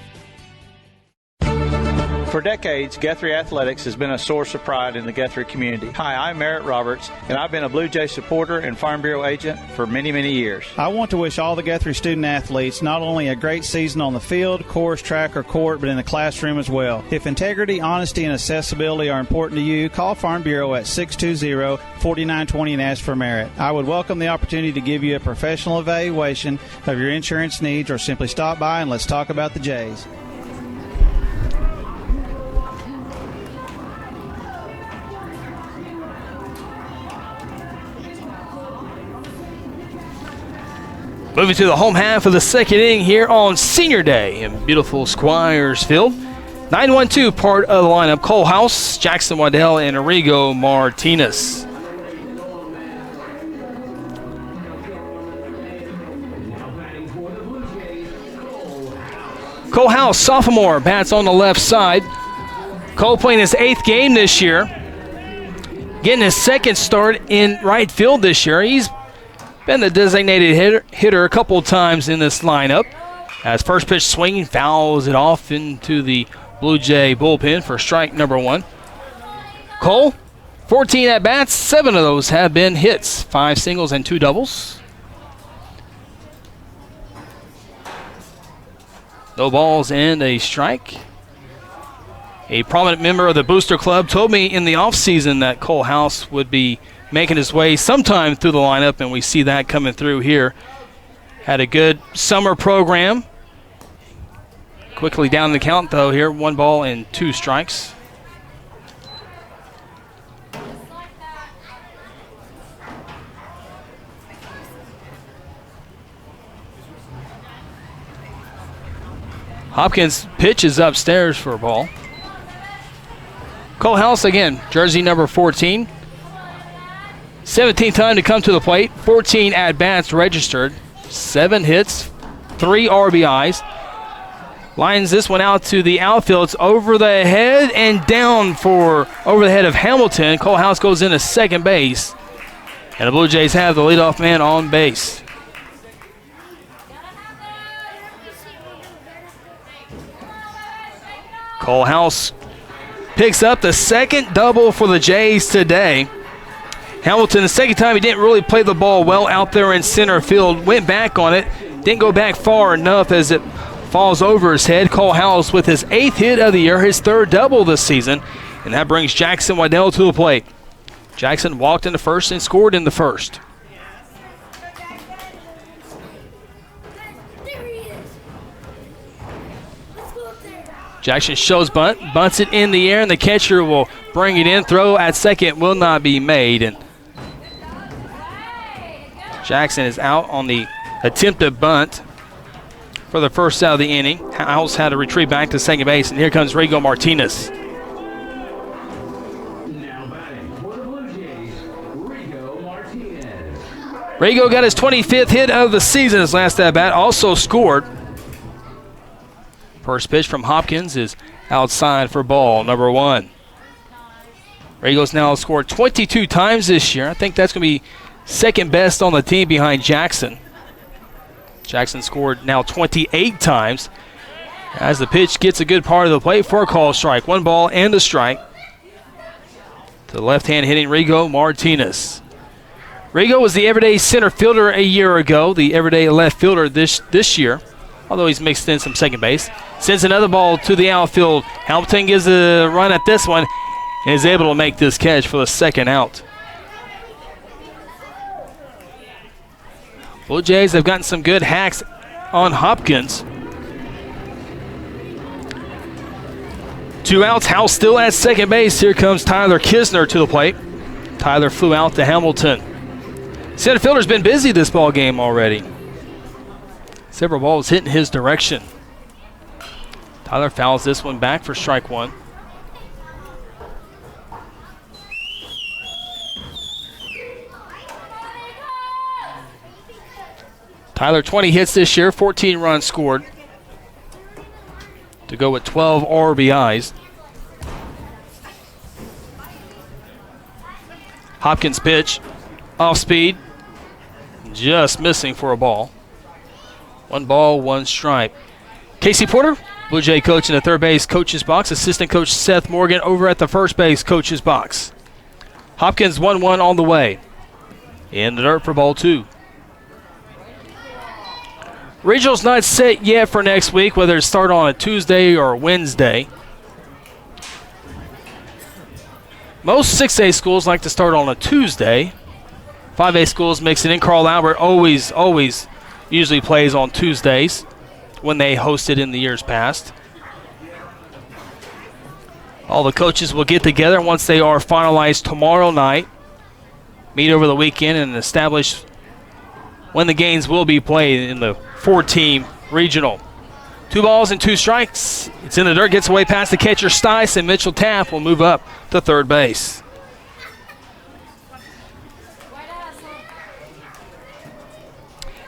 For decades, Guthrie Athletics has been a source of pride in the Guthrie community. Hi, I'm Merritt Roberts, and I've been a Blue Jay supporter and Farm Bureau agent for many, many years. I want to wish all the Guthrie student athletes not only a great season on the field, course, track, or court, but in the classroom as well. If integrity, honesty, and accessibility are important to you, call Farm Bureau at 620-4920 and ask for Merritt. I would welcome the opportunity to give you a professional evaluation of your insurance needs, or simply stop by and let's talk about the Jays. Moving to the home half of the second inning here on Senior Day in beautiful Squires-Field. 9-1-2 part of the lineup: Cole House, Jackson Waddell, and Arrigo Martinez. Cole House, sophomore, bats on the left side. Cole playing his 8th game this year. Getting his 2nd start in right field this year. He's been the designated hitter a couple times in this lineup. As first pitch swinging, fouls it off into the Blue Jay bullpen for strike number 1. Cole, 14 at-bats, 7 of those have been hits, 5 singles and 2 doubles. No balls and a strike. A prominent member of the Booster Club told me in the offseason that Cole House would be making his way sometime through the lineup, and we see that coming through here. Had a good summer program. Quickly down the count, though, here. 1 ball and 2 strikes. Hopkins pitches upstairs for a ball. Cole House again, jersey number 14. 17th time to come to the plate, 14 at-bats registered, 7 hits, 3 RBIs. Lines this one out to the outfield. It's over the head and down for over the head of Hamilton. Cole House goes into second base, and the Blue Jays have the leadoff man on base. Cole House picks up the 2nd double for the Jays today. Hamilton, the 2nd time he didn't really play the ball well out there in center field. Went back on it. Didn't go back far enough as it falls over his head. Cole House with his 8th hit of the year, his 3rd double this season. And that brings Jackson Waddell to the plate. Jackson walked in the first and scored in the first. Jackson shows bunt, bunts it in the air, and the catcher will bring it in. Throw at second will not be made. And Jackson is out on the attempted bunt for the first out of the inning. House had to retreat back to second base, and here comes Arrigo Martinez. Now batting for the Blue Jays, Arrigo Martinez. Arrigo got his 25th hit of the season. His last at-bat also scored. First pitch from Hopkins is outside for ball number 1. Arrigo's now scored 22 times this year. I think that's going to be second best on the team behind Jackson. Jackson scored now 28 times. As the pitch gets a good part of the plate for a call strike. 1 ball and a strike. To the left-hand hitting Arrigo Martinez. Arrigo was the everyday center fielder a year ago, the everyday left fielder this year, although he's mixed in some second base. Sends another ball to the outfield. Hamilton gives a run at this one and is able to make this catch for the 2nd out. Blue Jays have gotten some good hacks on Hopkins. 2 outs, House still at second base. Here comes Tyler Kisner to the plate. Tyler flew out to Hamilton. Center fielder's been busy this ball game already. Several balls hitting his direction. Tyler fouls this one back for strike 1. Tyler, 20 hits this year, 14 runs scored. to go with 12 RBIs. Hopkins pitch, off speed, just missing for a ball. 1 ball, 1 strike. Casey Porter, Blue Jay coach in the third base coach's box. Assistant coach Seth Morgan over at the first base coach's box. Hopkins 1-1 on the way. In the dirt for ball 2. Regional's not set yet for next week, whether it start on a Tuesday or a Wednesday. Most 6A schools like to start on a Tuesday. 5A schools mix it in. Carl Albert always usually plays on Tuesdays when they hosted in the years past. All the coaches will get together once they are finalized tomorrow night, meet over the weekend, and establish when the games will be played in the 4-team regional. 2 balls and 2 strikes. It's in the dirt, gets away past the catcher Stice, and Mitchell Taft will move up to third base.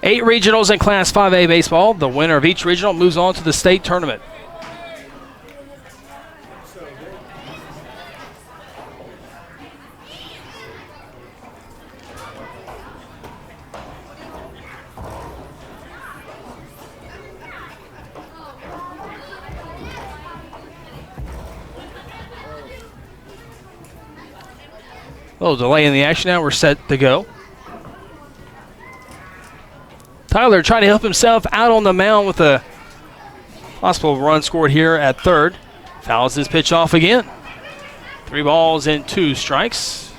Eight regionals in Class 5A baseball. The winner of each regional moves on to the state tournament. A little delay in the action now. We're set to go. Tyler trying to help himself out on the mound with a possible run scored here at third. Fouls his pitch off again. 3 balls and 2 strikes.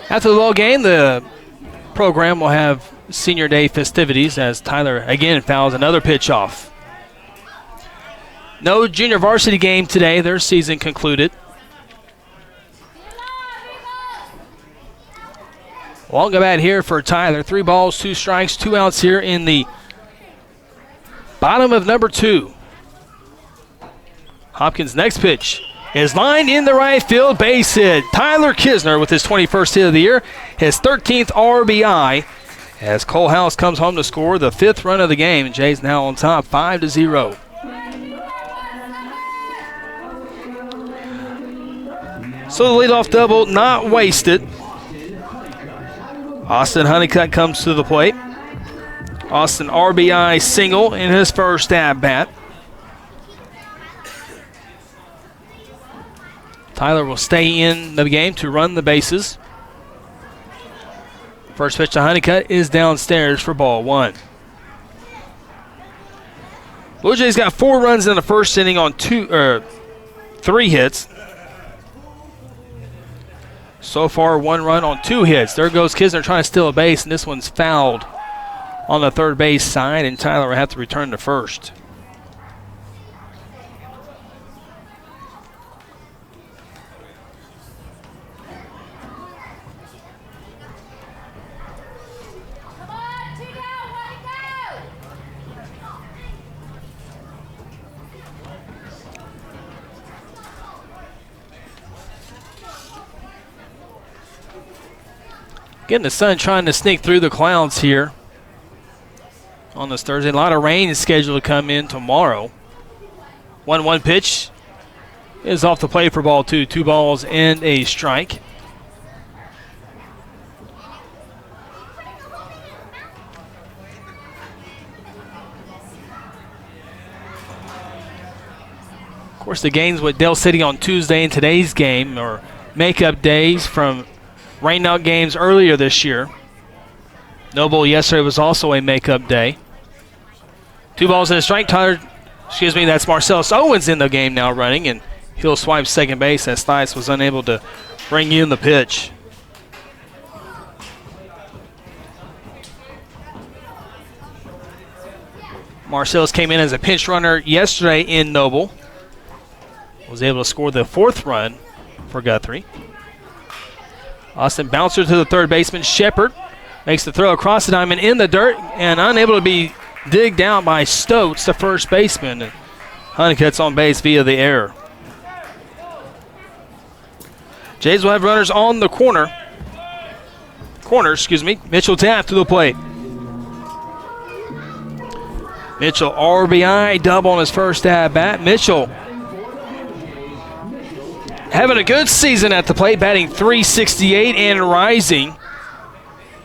After the ball game, the program will have Senior Day festivities as Tyler again fouls another pitch off. No junior varsity game today. Their season concluded. Long bat here for Tyler. 3 balls, 2 strikes, 2 outs here in the bottom of number 2. Hopkins' next pitch is lined in the right field, base hit. Tyler Kisner with his 21st hit of the year, his 13th RBI, as Cole House comes home to score the 5th run of the game. Jays now on top, 5-0. So the leadoff double not wasted. Austin Honeycutt comes to the plate. Austin RBI single in his first at-bat. Tyler will stay in the game to run the bases. First pitch to Honeycutt is downstairs for ball 1. Blue Jays got 4 runs in the first inning on 3 hits. So far, 1 run on 2 hits. There goes Kisner trying to steal a base, and this one's fouled on the third base side, and Tyler will have to return to first. Again, the sun trying to sneak through the clouds here on this Thursday. A lot of rain is scheduled to come in tomorrow. 1-1 pitch is off the plate for ball 2. 2 balls and a strike. Of course, the games with Dale City on Tuesday and today's game are makeup days from rained out games earlier this year. Noble yesterday was also a makeup day. 2 balls and a strike. That's Marcellus Owens in the game now running, and he'll swipe second base as Stice was unable to bring in the pitch. Marcellus came in as a pinch runner yesterday in Noble. Was able to score the 4th run for Guthrie. Austin bouncer to the third baseman. Shepard makes the throw across the diamond in the dirt and unable to be digged down by Stotts, the first baseman. Honeycutt's on base via the error. Jays will have runners on the corner. Mitchell Taft to the plate. Mitchell RBI double on his first at bat. Mitchell having a good season at the plate, batting .368 and rising.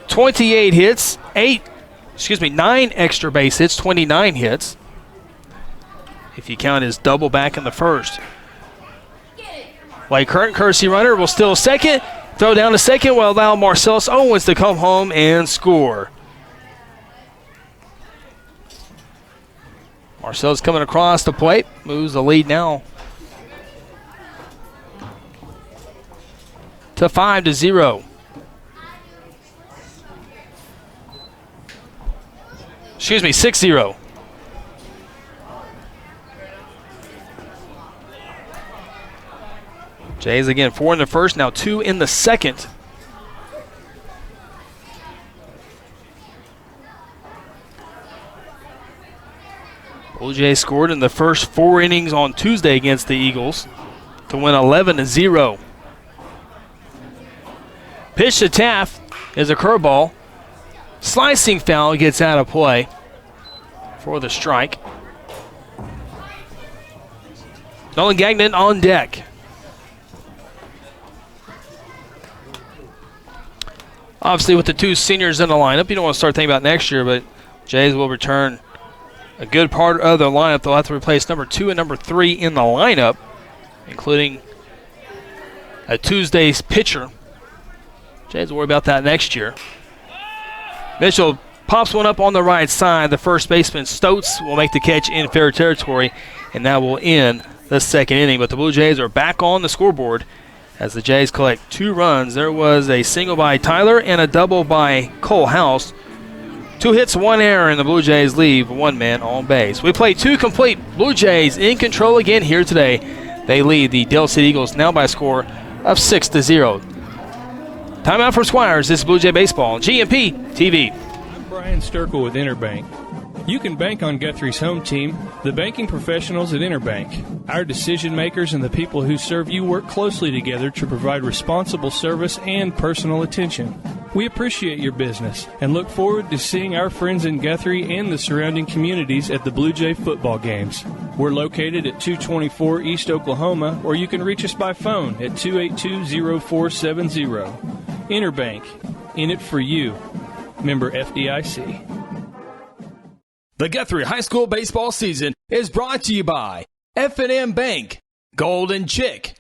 28 hits, 9 extra base hits, 29 hits. If you count his double back in the first. Blake Kersey runner will steal second. Throw down to second will allow Marcellus Owens to come home and score. Marcellus coming across the plate. Moves the lead now to 5-0. Excuse me, 6-0. Jays again, 4 in the first, now 2 in the second. Blue Jays scored in the first 4 innings on Tuesday against the Eagles to win 11-0. Pitch to Taft is a curveball. Slicing foul gets out of play for the strike. Nolan Gagnon on deck. Obviously, with the 2 seniors in the lineup, you don't want to start thinking about next year, but Jays will return a good part of their lineup. They'll have to replace number 2 and number 3 in the lineup, including a Tuesday's pitcher. Jays will worry about that next year. Mitchell pops one up on the right side. The first baseman, Stotz, will make the catch in fair territory, and that will end the second inning. But the Blue Jays are back on the scoreboard as the Jays collect 2 runs. There was a single by Tyler and a double by Cole House. 2 hits, 1 error, and the Blue Jays leave 1 man on base. We play 2 complete. Blue Jays in control again here today. They lead the Dale City Eagles now by a score of 6-0. Timeout for Squires. This is Blue Jay Baseball on GMP TV. I'm Brian Sturkle with Interbank. You can bank on Guthrie's home team, the banking professionals at Interbank. Our decision makers and the people who serve you work closely together to provide responsible service and personal attention. We appreciate your business and look forward to seeing our friends in Guthrie and the surrounding communities at the Blue Jay football games. We're located at 224 East Oklahoma, or you can reach us by phone at 282-0470. Interbank, in it for you. Member FDIC. The Guthrie High School baseball season is brought to you by F&M Bank, Golden Chick,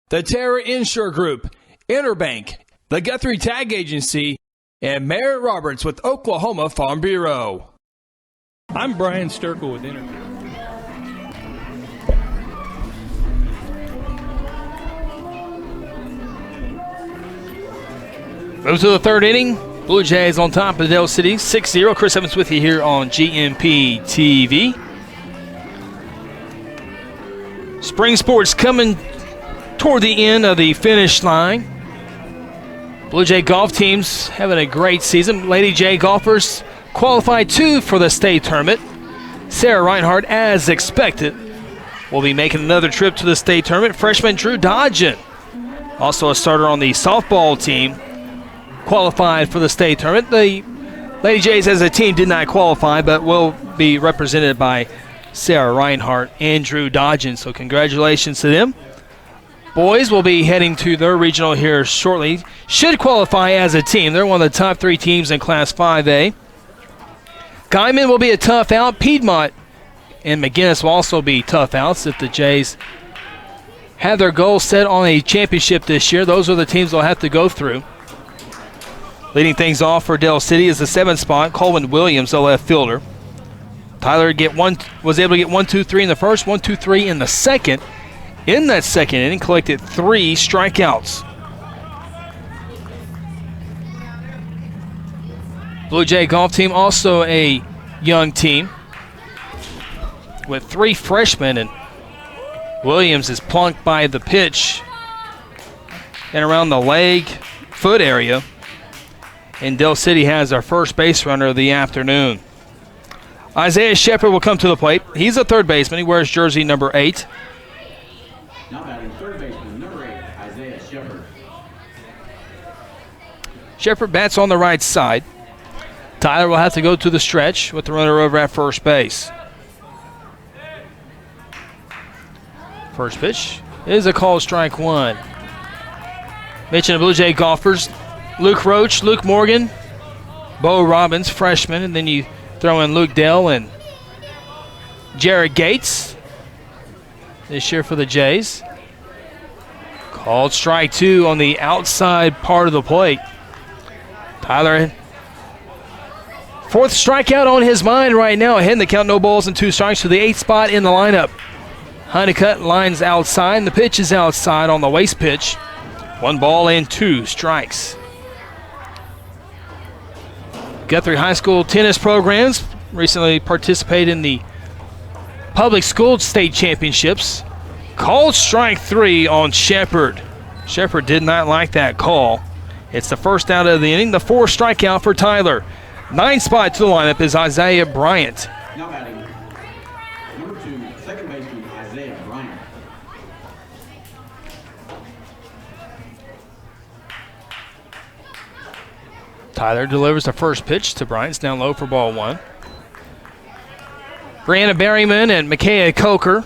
the Terra Insure Group, Interbank, the Guthrie Tag Agency, and Merritt Roberts with Oklahoma Farm Bureau. I'm Brian Sturkle with Interbank. Move to the third inning. Blue Jays on top of Dale City, 6-0. Chris Evans with you here on GMP TV. Spring sports coming toward the end of the finish line. Blue Jay golf teams having a great season. Lady J golfers qualified 2 for the state tournament. Sarah Reinhardt, as expected, will be making another trip to the state tournament. Freshman Drew Dodgen, also a starter on the softball team, qualified for the state tournament. The Lady Jays as a team did not qualify, but will be represented by Sarah Reinhardt and Drew Dodgen. So congratulations to them. Boys will be heading to their regional here shortly. Should qualify as a team. They're one of the top 3 teams in Class 5A. Guyman will be a tough out. Piedmont and McGinnis will also be tough outs if the Jays have their goals set on a championship this year. Those are the teams they'll have to go through. Leading things off for Dale City is the 7th spot, Colvin Williams, the left fielder. Tyler was able to get 1, 2, 3 in the first, 1, 2, 3 in the second. In that second inning, collected 3 strikeouts. Blue Jay golf team, also a young team with 3 freshmen, and Williams is plunked by the pitch and around the leg, foot area. And Dale City has our first base runner of the afternoon. Isaiah Shepard will come to the plate. He's a third baseman. He wears jersey number 8. Now batting third baseman, number 8, Isaiah Shepard. Shepard bats on the right side. Tyler will have to go to the stretch with the runner over at first base. First pitch is a called strike one. Mention the Blue Jay golfers, Luke Roach, Luke Morgan, Bo Robbins, freshman, and then you throw in Luke Dell and Jared Gates this year for the Jays. Called strike two on the outside part of the plate. Tyler, fourth strikeout on his mind right now, ahead in the count, no balls and 2 strikes to the 8th spot in the lineup. Honeycutt lines outside, and the pitch is outside on the waste pitch. 1 ball and 2 strikes. Guthrie High School tennis programs recently participated in the public school state championships. Called strike 3 on Shepard. Shepard did not like that call. It's the first out of the inning, the 4th strikeout for Tyler. 9th spot to the lineup is Isaiah Bryant. Now batting, number 2, second baseman Isaiah Bryant. Tyler delivers the first pitch to Bryant. It's down low for ball 1. Brianna Berryman and Micaiah Coker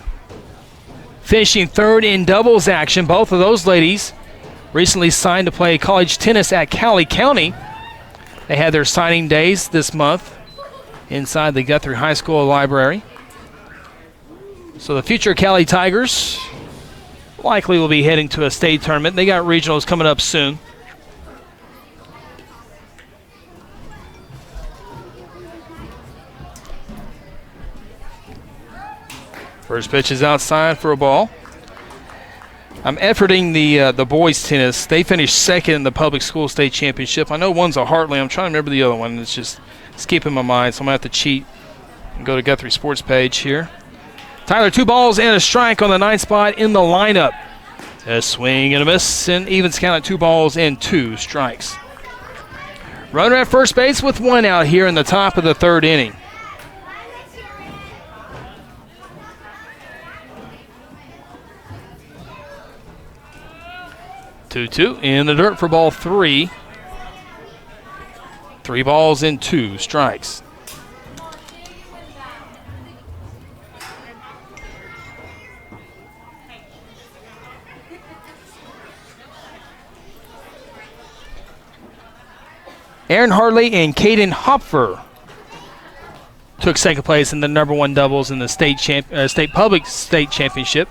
finishing third in doubles action. Both of those ladies recently signed to play college tennis at Cowley County. They had their signing days this month inside the Guthrie High School library. So the future Cowley Tigers likely will be heading to a state tournament. They got regionals coming up soon. First pitch is outside for a ball. I'm efforting the boys tennis. They finished second in the public school state championship. I know one's a Hartley. I'm trying to remember the other one. It's just skipping my mind, so I'm going to have to cheat and go to Guthrie Sports page here. Tyler, 2 balls and a strike on the 9th spot in the lineup. A swing and a miss, and evens count at 2 balls and 2 strikes. Runner at first base with 1 out here in the top of the 3rd inning. 2-2 in the dirt for ball 3. 3 balls and 2 strikes. Aaron Hartley and Caden Hopfer took second place in the number 1 doubles in the state public state championship.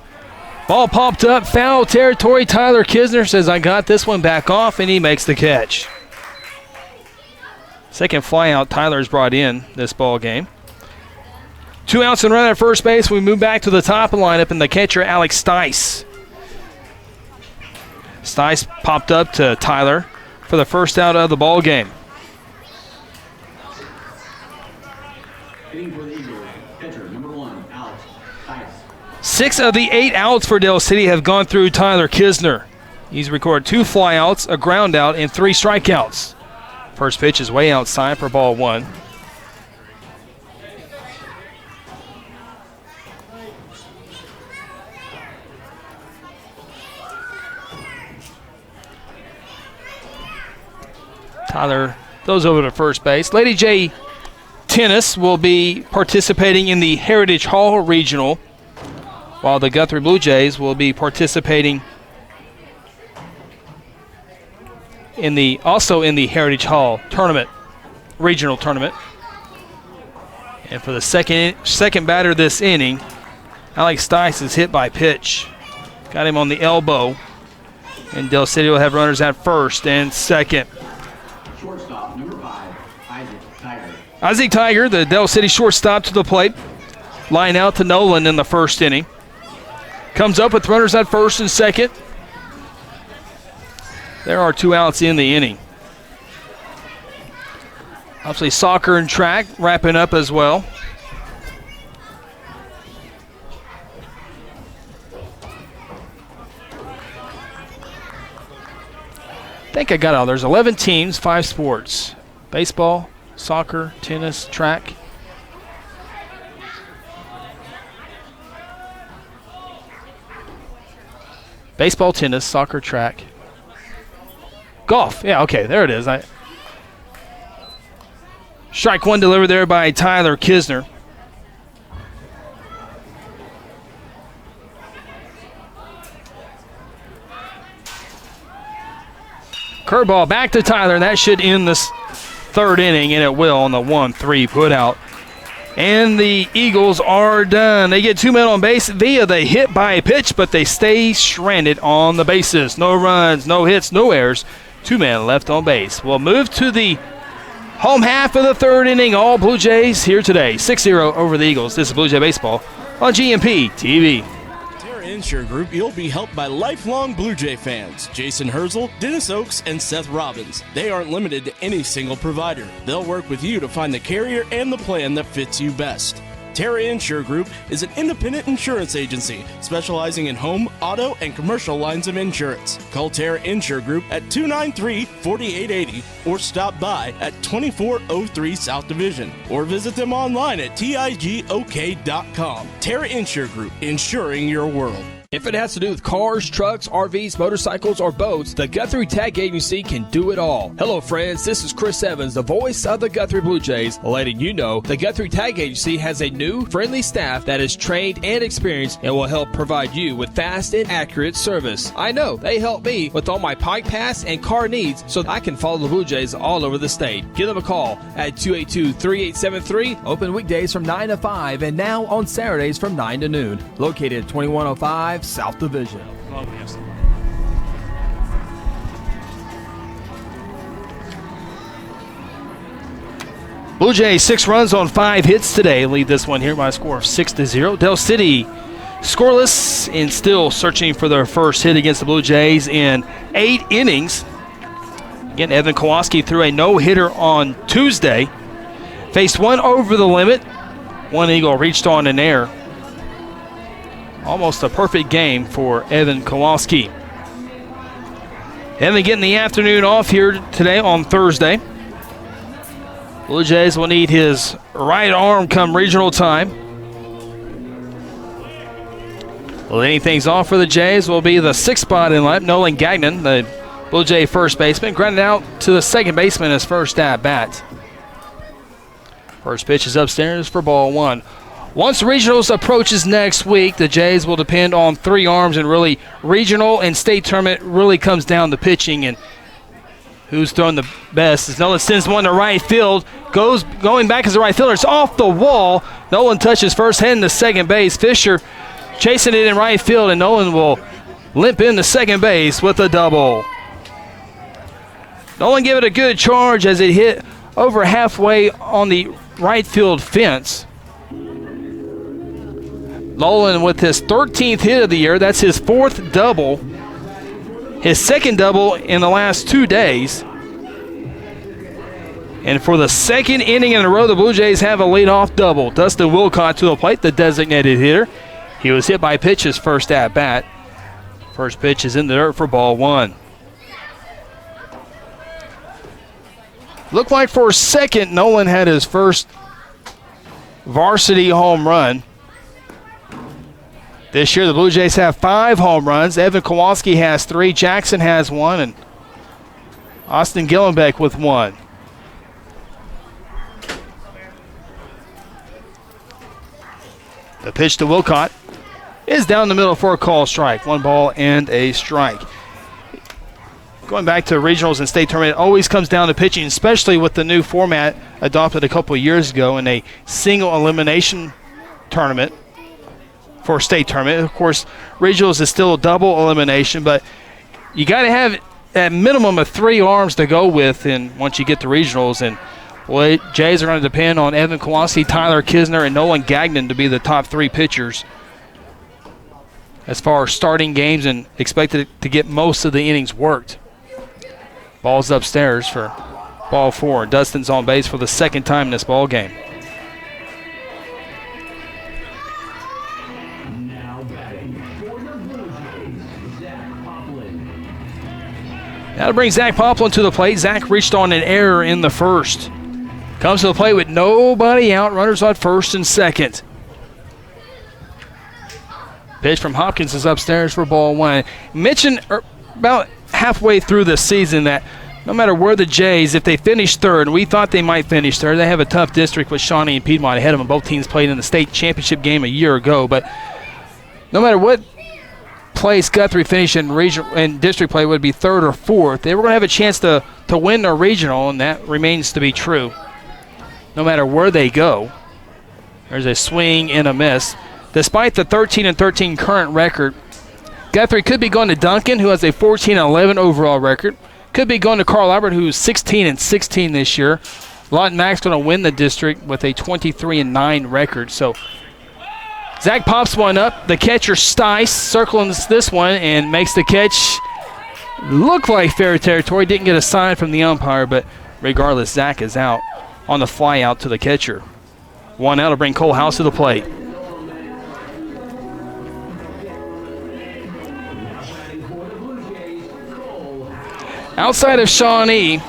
Ball popped up, foul territory. Tyler Kisner says, I got this one back off, and he makes the catch. Second fly out Tyler's brought in this ball game. 2 outs and run at first base. We move back to the top of the lineup, and the catcher, Alex Stice. Stice popped up to Tyler for the first out of the ball game. Hitting for the Eagles, pitcher number 1, Alex Stice. 6 of the 8 outs for Dale City have gone through Tyler Kisner. He's recorded 2 flyouts, a ground out, and 3 strikeouts. First pitch is way outside for ball 1. Tyler throws over to first base. Lady J Tennis will be participating in the Heritage Hall Regional, while the Guthrie Blue Jays will be participating also in the Heritage Hall tournament, regional tournament. And for the second batter this inning, Alex Stice is hit by pitch. Got him on the elbow. And Dale City will have runners at first and second. Shortstop number 5, Isaac Tiger. Isaac Tiger, the Dale City shortstop, to the plate. Line out to Nolan in the first inning. Comes up with runners at first and second. There are 2 outs in the inning. Obviously soccer and track wrapping up as well. I think I got all. There's 11 teams, 5 sports. Baseball, soccer, tennis, track. Baseball, tennis, soccer, track. Golf. Yeah, okay, there it is. Strike one delivered there by Tyler Kisner. Curveball back to Tyler, and that should end this third inning, and it will on the 1-3 put out. And the Eagles are done. They get 2 men on base via the hit by a pitch, but they stay stranded on the bases. No runs, no hits, no errors. 2 men left on base. We'll move to the home half of the third inning. All Blue Jays here today. 6-0 over the Eagles. This is Blue Jay Baseball on GMP TV. Insure Group, you'll be helped by lifelong Blue Jay fans, Jason Herzl, Dennis Oakes, and Seth Robbins. They aren't limited to any single provider. They'll work with you to find the carrier and the plan that fits you best. Terra Insure Group is an independent insurance agency specializing in home, auto, and commercial lines of insurance. Call Terra Insure Group at 293-4880 or stop by at 2403 South Division or visit them online at tigok.com. Terra Insure Group, insuring your world. If it has to do with cars, trucks, RVs, motorcycles, or boats, the Guthrie Tag Agency can do it all. Hello, friends. This is Chris Evans, the voice of the Guthrie Blue Jays, letting you know the Guthrie Tag Agency has a new, friendly staff that is trained and experienced and will help provide you with fast and accurate service. I know they help me with all my Pike Pass and car needs so I can follow the Blue Jays all over the state. Give them a call at 282-3873. Open weekdays from 9 to 5 and now on Saturdays from 9 to noon. Located at 2105 South Division. Blue Jays 6 runs on 5 hits today. Lead this one here by a score of 6-0. Del City scoreless and still searching for their first hit against the Blue Jays in 8 innings. Again, Evan Kowalski threw a no-hitter on Tuesday. Faced one over the limit. One Eagle reached on an error. Almost a perfect game for Evan Kowalski. Evan getting the afternoon off here today on Thursday. Blue Jays will need his right arm come regional time. Leading things off for the Jays will be the 6th spot in lineup, Nolan Gagnon, the Blue Jay first baseman, grounded out to the second baseman his first at bat. First pitch is upstairs for ball 1. Once regionals approaches next week, the Jays will depend on 3 arms, and really regional and state tournament really comes down to pitching and who's throwing the best. As Nolan sends one to right field, going back as a right fielder. It's off the wall. Nolan touches first, heading to second base. Fisher chasing it in right field, and Nolan will limp into second base with a double. Nolan gave it a good charge as it hit over halfway on the right field fence. Nolan with his 13th hit of the year. That's his 4th double. His 2nd double in the last 2 days. And for the 2nd inning in a row, the Blue Jays have a leadoff double. Dustin Wilcott to the plate, the designated hitter. He was hit by a pitch his first at bat. First pitch is in the dirt for ball 1. Looked like for a second, Nolan had his first varsity home run. This year, the Blue Jays have 5 home runs. Evan Kowalski has 3. Jackson has 1. And Austin Gillenbeck with 1. The pitch to Wilcott is down the middle for a call strike. 1 ball and a strike. Going back to regionals and state tournament, it always comes down to pitching, especially with the new format adopted a couple of years ago in a single elimination tournament. For a state tournament. Of course, regionals is still a double elimination, but you got to have at minimum of 3 arms to go with and once you get to regionals. And well, Jays are going to depend on Evan Kowalski, Tyler Kisner, and Nolan Gagnon to be the top 3 pitchers as far as starting games and expected to get most of the innings worked. Ball's upstairs for ball 4. Dustin's on base for the 2nd time in this ball game. That'll bring Zach Poplin to the plate. Zach reached on an error in the first. Comes to the plate with nobody out. Runners on first and second. Pitch from Hopkins is upstairs for ball 1. Mentioned about halfway through the season that no matter where the Jays, if they finish third, and we thought they might finish third, they have a tough district with Shawnee and Piedmont ahead of them. Both teams played in the state championship game a year ago. But no matter what place Guthrie finished in regional and district play, would be third or fourth, they were going to have a chance to win their regional, and that remains to be true. No matter where they go, there's a swing and a miss. Despite the 13-13 current record, Guthrie could be going to Duncan, who has a 14-11 overall record. Could be going to Carl Albert, who's 16-16 this year. Lawton Mack's going to win the district with a 23-9 record. So Zach pops one up. The catcher, Stice, circling this one and makes the catch. Looked like fair territory. Didn't get a sign from the umpire, but regardless, Zach is out on the fly out to the catcher. One out to bring Cole House to the plate. Outside of Shawnee,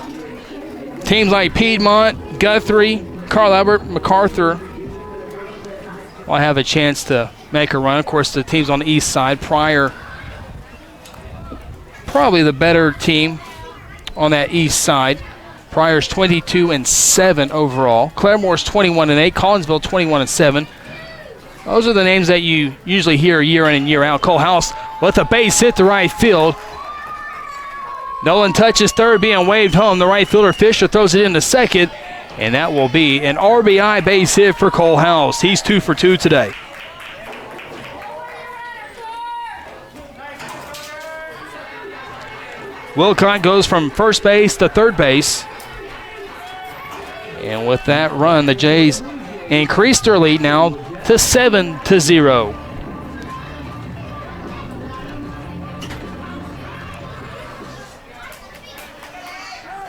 teams like Piedmont, Guthrie, Carl Albert, MacArthur will have a chance to make a run. Of course, the teams on the east side, Pryor, probably the better team on that east side. Pryor's 22-7 overall. Claremore's 21-8. Collinsville 21-7. Those are the names that you usually hear year in and year out. Cole House with a base hit to right field. Nolan touches third, being waved home. The right fielder Fisher throws it into second, and that will be an RBI base hit for Cole House. He's 2 for 2 today. Wilcott goes from first base to third base. And with that run, the Jays increased their lead now to 7-0.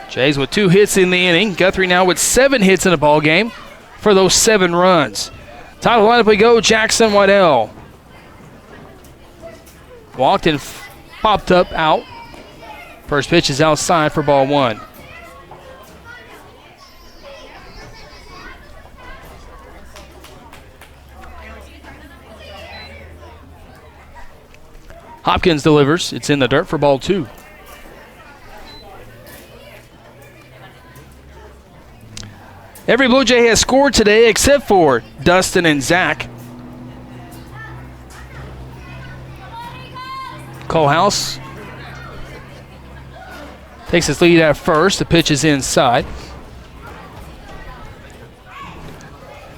Jays with 2 hits in the inning. Guthrie now with 7 hits in the ball game for those 7 runs. Top of the lineup we go, Jackson Waddell. Walked and popped up out. First pitch is outside for ball 1. Hopkins delivers. It's in the dirt for ball 2. Every Blue Jay has scored today except for Dustin and Zach. Cole House takes his lead at first. The pitch is inside.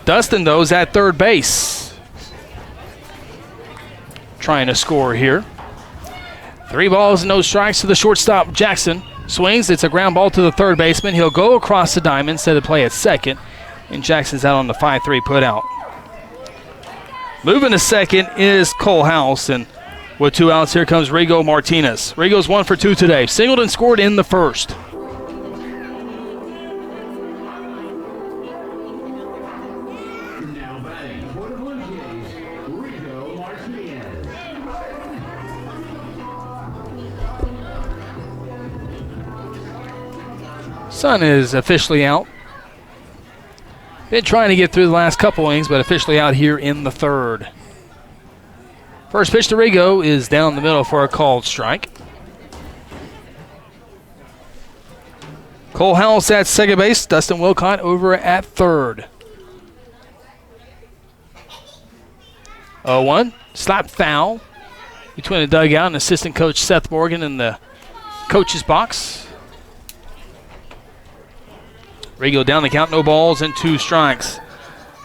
Dustin, though, is at third base. Trying to score here. 3 balls and no strikes to the shortstop, Jackson. Swings, it's a ground ball to the third baseman. He'll go across the diamond, set of play at second, and Jackson's out on the 5-3 put out. Moving to second is Cole House, and with 2 outs, here comes Rigo Martinez. Rigo's 1 for 2 today. Singled and scored in the first. Now batting for the Blue Jays, Rigo Martinez. Sun is officially out. Been trying to get through the last couple innings, but officially out here in the third. First pitch to Rigo is down the middle for a called strike. Cole House at second base. Dustin Wilcott over at third. 0-1. Slap foul between the dugout and assistant coach Seth Morgan in the coach's box. Rigo down the count, no balls and 2 strikes.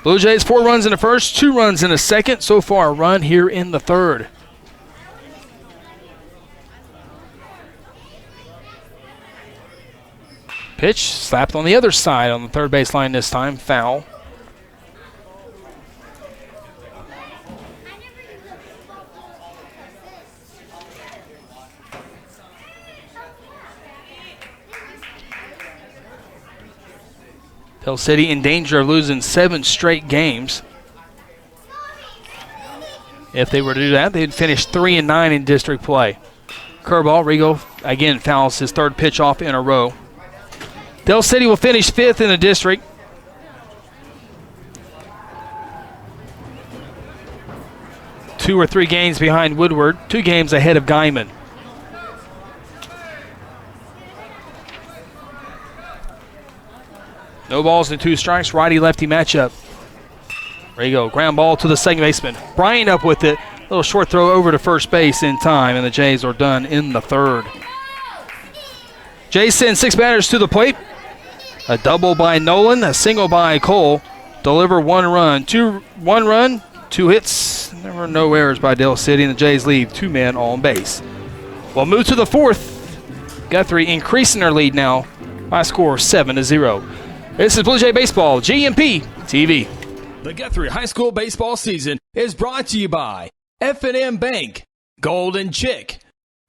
Blue Jays 4 runs in the first, 2 runs in the second. So far a run here in the third. Pitch slapped on the other side on the third base line this time, foul. Hill City in danger of losing 7 straight games. If they were to do that, they'd finish 3-9 in district play. Curveball, Rigo again fouls his 3rd pitch off in a row. Hill City will finish 5th in the district. Two or 3 games behind Woodward, 2 games ahead of Guyman. No balls and 2 strikes. Righty-lefty matchup. There you go. Ground ball to the second baseman. Bryant up with it. Little short throw over to first base in time, and the Jays are done in the third. Jays send 6 batters to the plate. A double by Nolan, a single by Cole. Deliver 1 run. 1 run, 2 hits. There were no errors by Dale City, and the Jays leave 2 men on base. We'll move to the 4th. Guthrie increasing their lead now by a score of 7-0. This is Blue Jay Baseball, GMP TV. The Guthrie High School baseball season is brought to you by F&M Bank, Golden Chick,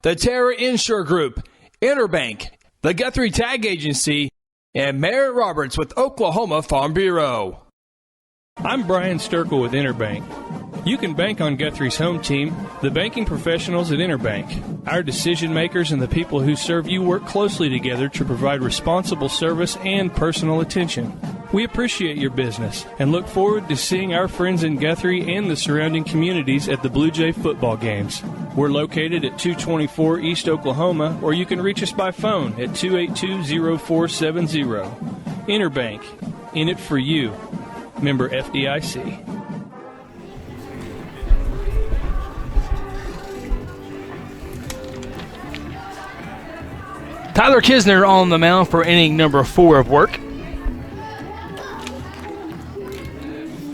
the Terra Insure Group, Interbank, the Guthrie Tag Agency, and Merritt Roberts with Oklahoma Farm Bureau. I'm Brian Sturkle with Interbank. You can bank on Guthrie's home team, the banking professionals at Interbank. Our decision makers and the people who serve you work closely together to provide responsible service and personal attention. We appreciate your business and look forward to seeing our friends in Guthrie and the surrounding communities at the Blue Jay football games. We're located at 224 East Oklahoma, or you can reach us by phone at 282-0470. Interbank, in it for you. Member FDIC. Tyler Kisner on the mound for inning number 4 of work.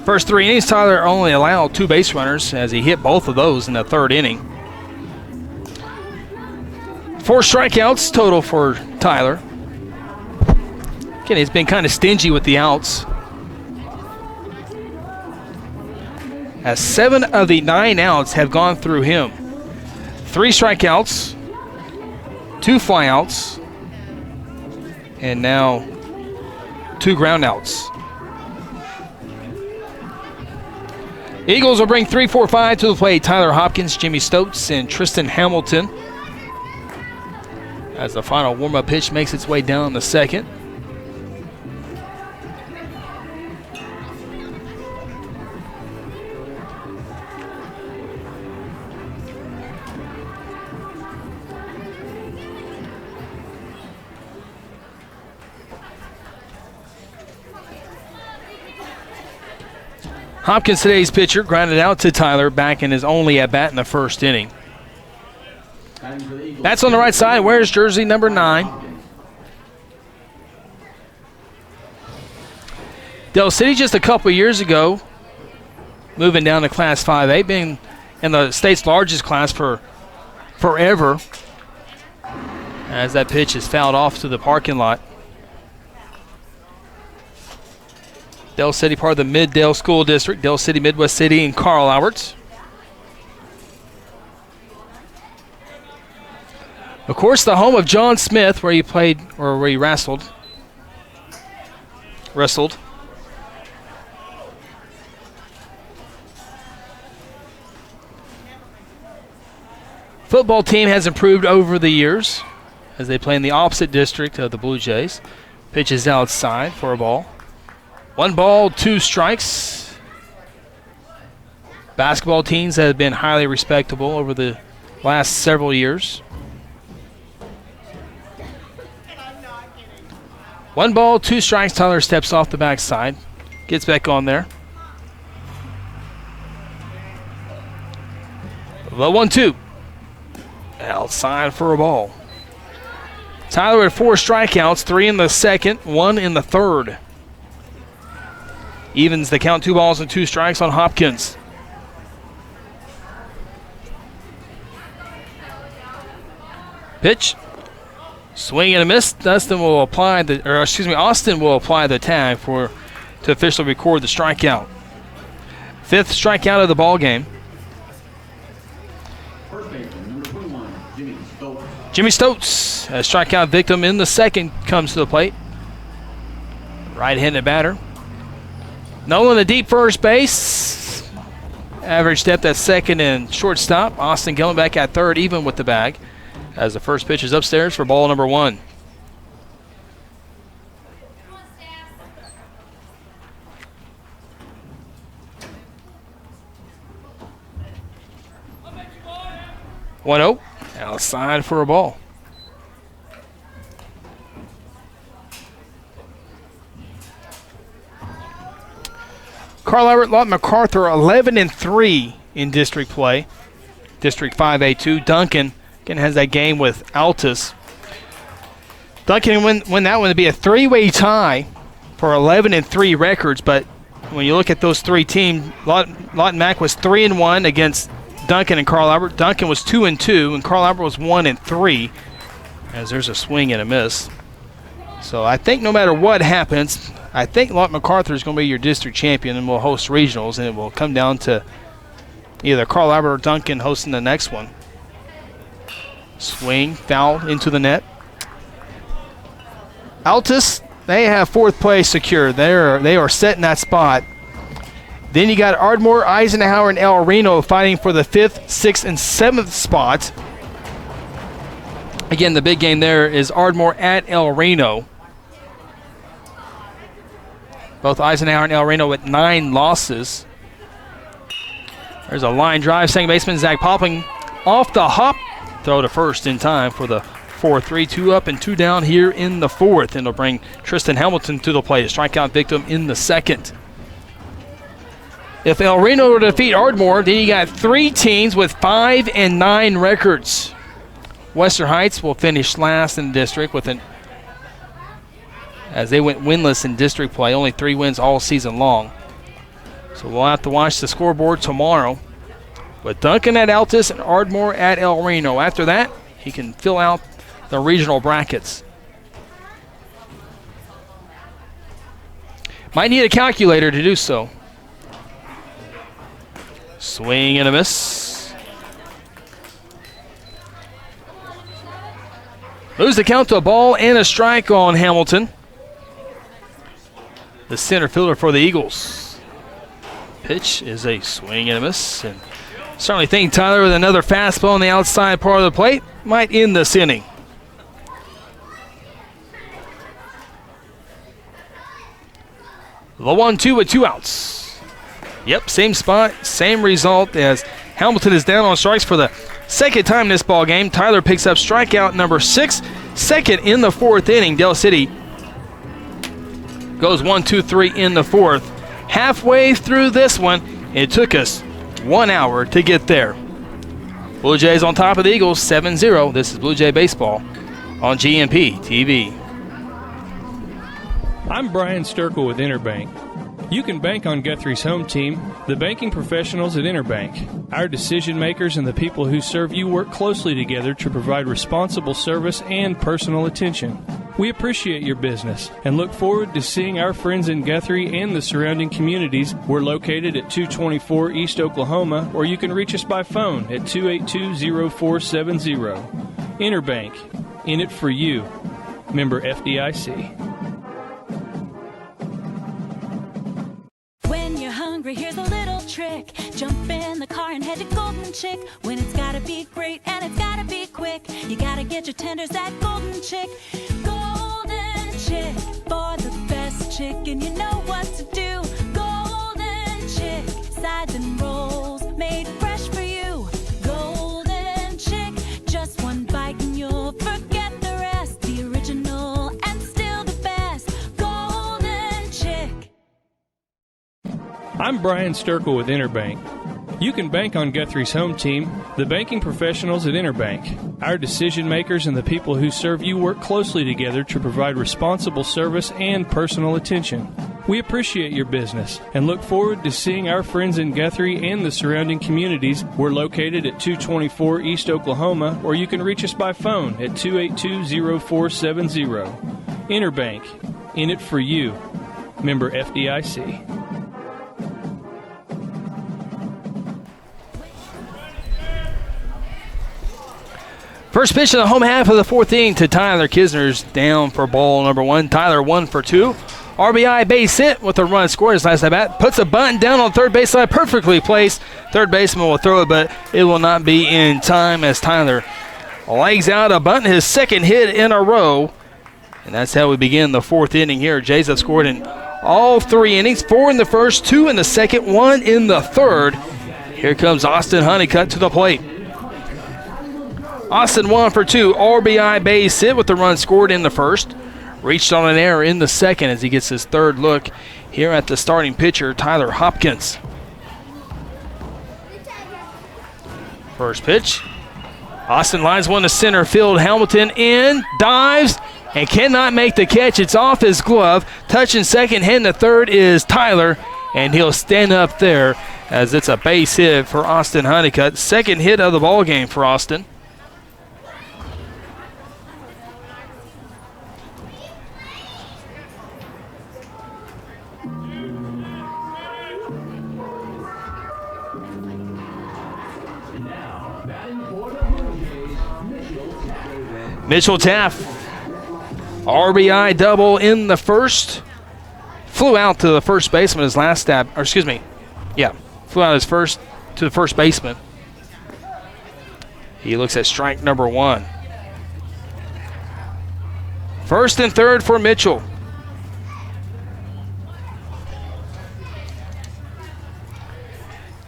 First 3 innings, Tyler only allowed 2 base runners as he hit both of those in the 3rd inning. 4 strikeouts total for Tyler. Again, he's been kind of stingy with the outs. As 7 of the 9 outs have gone through him. 3 strikeouts, 2 flyouts, and now 2 groundouts. Eagles will bring 3-4-5 to the plate. Tyler Hopkins, Jimmy Stotts, and Tristan Hamilton. As the final warm-up pitch makes its way down the 2nd. Hopkins, today's pitcher, grounded out to Tyler back in his only at-bat in the 1st inning. That's on the right side. Where's jersey number 9? Dale City just a couple years ago, moving down to Class 5A, being in the state's largest class for forever, as that pitch is fouled off to the parking lot. Dale City, part of the Mid-Dale School District, Dale City, Midwest City, and Carl Alberts. Of course, the home of John Smith, where he played, or where he wrestled. Football team has improved over the years as they play in the opposite district of the Blue Jays. Pitches outside for a ball. 1 ball, 2 strikes. Basketball teams have been highly respectable over the last several years. 1 ball, 2 strikes. Tyler steps off the backside. Gets back on there. Low 1-2. Outside for a ball. Tyler had 4 strikeouts, 3 in the 2nd, 1 in the 3rd. Evens the count, 2 balls and 2 strikes on Hopkins. Pitch. Swing and a miss. Austin will apply the tag to officially record the strikeout. 5th strikeout of the ball game. First baseman, number 21, Jimmy Stotts. Jimmy Stotts, a strikeout victim in the 2nd, comes to the plate. Right-handed batter. Nolan a deep first base. Average depth at 2nd and shortstop. Austin Gillenbeck at 3rd, even with the bag, as the first pitch is upstairs for ball number 1. One 0 outside for a ball. Carl Albert, Lawton MacArthur 11-3 in district play. District 5A2. Duncan again has that game with Altus. Duncan win that one to be a three-way tie for 11-3 records, but when you look at those three teams, Lawton Mac was 3-1 against Duncan and Carl Albert. Duncan was 2-2, and Carl Albert was 1-3, as there's a swing and a miss. So I think no matter what happens, I think Lawton MacArthur is going to be your district champion and will host regionals, and it will come down to either Carl Albert or Duncan hosting the next one. Swing, foul into the net. Altus, they have fourth place secure. They are set in that spot. Then you got Ardmore, Eisenhower, and El Reno fighting for the 5th, 6th, and 7th spot. Again, the big game there is Ardmore at El Reno. Both Eisenhower and El Reno with 9 losses. There's a line drive. Second baseman Zach Popping off the hop. Throw to first in time for the 4-3. 2 up and 2 down here in the 4th. And it'll bring Tristan Hamilton to the plate. A strikeout victim in the 2nd. If El Reno were to defeat Ardmore, then you got 3 teams with 5 and 9 records. Western Heights will finish last in the district with as they went winless in district play, only 3 wins all season long. So we'll have to watch the scoreboard tomorrow. But Duncan at Altus and Ardmore at El Reno. After that, he can fill out the regional brackets. Might need a calculator to do so. Swing and a miss. Moves the count to a ball and a strike on Hamilton, the center fielder for the Eagles. Pitch is a swing and a miss. And certainly think Tyler with another fastball on the outside part of the plate might end this inning. The 1-2 with 2 outs. Yep, same spot, same result as Hamilton is down on strikes for the second time in this ball game. Tyler picks up strikeout number 6, second in the 4th inning. Del City goes 1-2-3 in the 4th. Halfway through this one, it took us 1 hour to get there. Blue Jays on top of the Eagles, 7-0. This is Blue Jay Baseball on GMP TV. I'm Brian Sturkle with Interbank. You can bank on Guthrie's home team, the banking professionals at Interbank. Our decision makers and the people who serve you work closely together to provide responsible service and personal attention. We appreciate your business and look forward to seeing our friends in Guthrie and the surrounding communities. We're located at 224 East Oklahoma, or you can reach us by phone at 282-0470. Interbank, in it for you. Member FDIC. Here's a little trick. Jump in the car and head to Golden Chick. When it's gotta be great and it's gotta be quick, you gotta get your tenders at Golden Chick. Golden Chick, for the best chicken, you know what to do. Golden Chick, sides and rolls made fresh for you. Golden Chick, just one bite and you'll forget the rest. The original and still the best. Golden Chick. I'm Brian Sturkle with Interbank. You can bank on Guthrie's home team, the banking professionals at Interbank. Our decision makers and the people who serve you work closely together to provide responsible service and personal attention. We appreciate your business and look forward to seeing our friends in Guthrie and the surrounding communities. We're located at 224 East Oklahoma, or you can reach us by phone at 282-0470. Interbank, in it for you. Member FDIC. First pitch of the home half of the 4th inning to Tyler Kisner's down for ball number 1. Tyler 1 for 2. RBI base hit with a run scored his last at bat. Puts a bunt down on third base line, perfectly placed. Third baseman will throw it, but it will not be in time as Tyler legs out a bunt, his second hit in a row. And that's how we begin the 4th inning here. Jays have scored in all 3 innings, 4 in the first, 2 in the second, 1 in the third. Here comes Austin Honeycutt to the plate. Austin 1 for 2, RBI base hit with the run scored in the first. reached on an error in the second as he gets his third look here at the starting pitcher, Tyler Hopkins. First pitch. Austin lines one to center field. Hamilton in, dives, and cannot make the catch. It's off his glove. Touching second, hitting the third is Tyler, and he'll stand up there as it's a base hit for Austin Honeycutt. Second hit of the ball game for Austin. Mitchell Taft, RBI double in the first. Flew out to the first baseman his last stab, or excuse me, flew out his first to the first baseman. He looks at strike number one. First and third for Mitchell.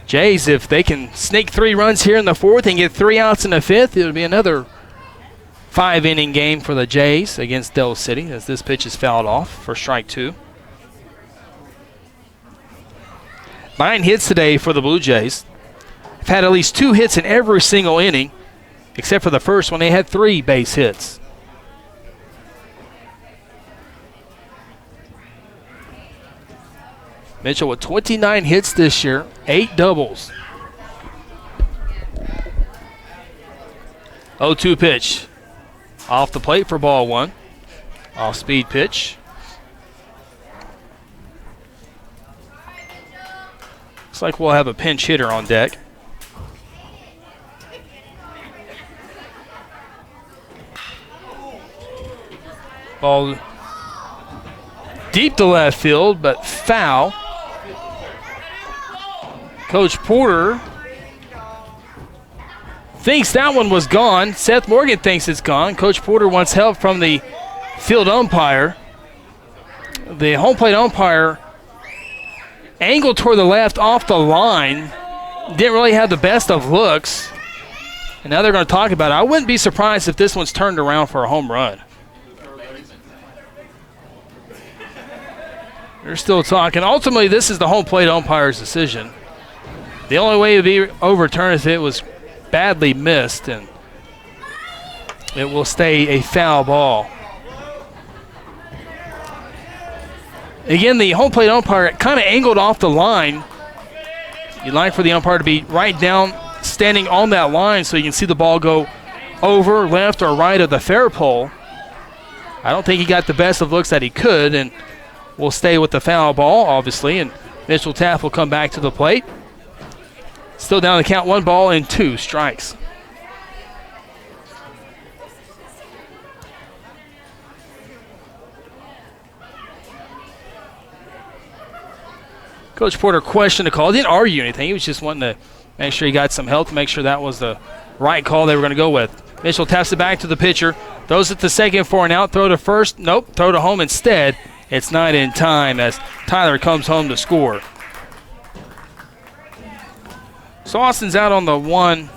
Jays, if they can sneak 3 runs here in the fourth and get 3 outs in the fifth, it'll be another 5-inning game for the Jays against Dell City as this pitch is fouled off for strike 2. 9 hits today for the Blue Jays. They've had at least 2 hits in every single inning, except for the first one. They had 3 base hits. Mitchell with 29 hits this year, 8 doubles. 0-2 pitch. Off the plate for ball 1. Off speed pitch. Looks like we'll have a pinch hitter on deck. Ball deep to left field, but foul. Coach Porter thinks that one was gone. Seth Morgan thinks it's gone. Coach Porter wants help from the field umpire. The home plate umpire angled toward the left off the line. Didn't really have the best of looks. And now they're going to talk about it. I wouldn't be surprised if this one's turned around for a home run. They're still talking. Ultimately, this is the home plate umpire's decision. The only way it would be overturned is if it was badly missed, and it will stay a foul ball. Again, the home plate umpire kind of angled off the line. You'd like for the umpire to be right down, standing on that line so you can see the ball go over, left, or right of the fair pole. I don't think he got the best of looks that he could, and we'll stay with the foul ball, obviously, and Mitchell Taft will come back to the plate. Still down to count 1 ball and 2 strikes. Coach Porter questioned the call. Didn't argue anything. He was just wanting to make sure he got some help, to make sure that was the right call they were going to go with. Mitchell taps it back to the pitcher. Throws it to second for an out. Throw to first. Nope. Throw to home instead. It's not in time as Tyler comes home to score. So Austin's out on the 1-6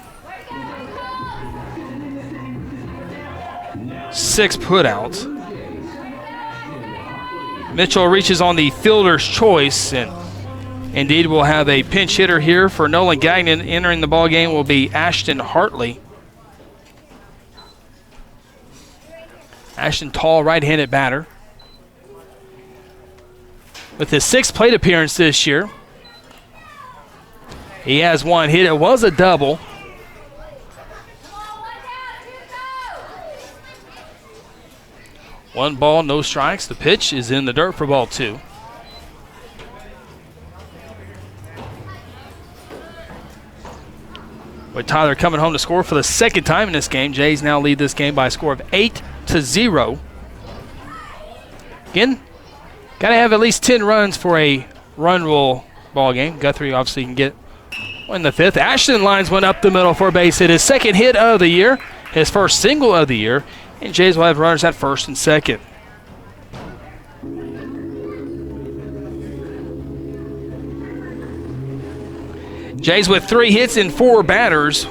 putout. Mitchell reaches on the fielder's choice, and indeed we'll have a pinch hitter here for Nolan Gagnon. Entering the ball game will be Ashton Hartley. Ashton, tall right-handed batter. With his 6th plate appearance this year, he has 1 hit. It was a double. One ball, no strikes. The pitch is in the dirt for ball 2. With Tyler coming home to score for the 2nd time in this game, Jays now lead this game by a score of 8-0. Again, got to have at least 10 runs for a run rule ball game. Guthrie obviously can get in the 5th. Ashton lines one up the middle for a base hit. His 2nd hit of the year, his 1st single of the year, and Jays will have runners at 1st and 2nd. Jays with 3 hits and 4 batters.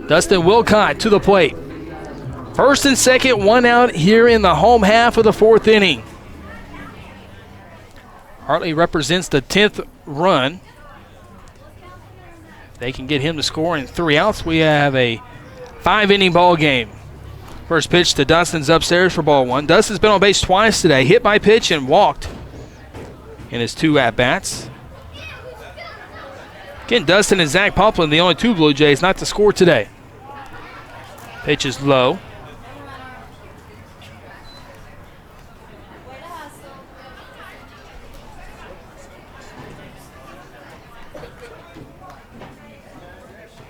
Dustin Wilcott to the plate. First and second, one out here in the home half of the fourth inning. Hartley represents the 10th run. If they can get him to score in 3 outs, we have a 5-inning ball game. First pitch to Dustin's upstairs for ball 1. Dustin's been on base twice today, hit by pitch and walked in his 2 at-bats. Again, Dustin and Zach Poplin, the only 2 Blue Jays not to score today. Pitch is low.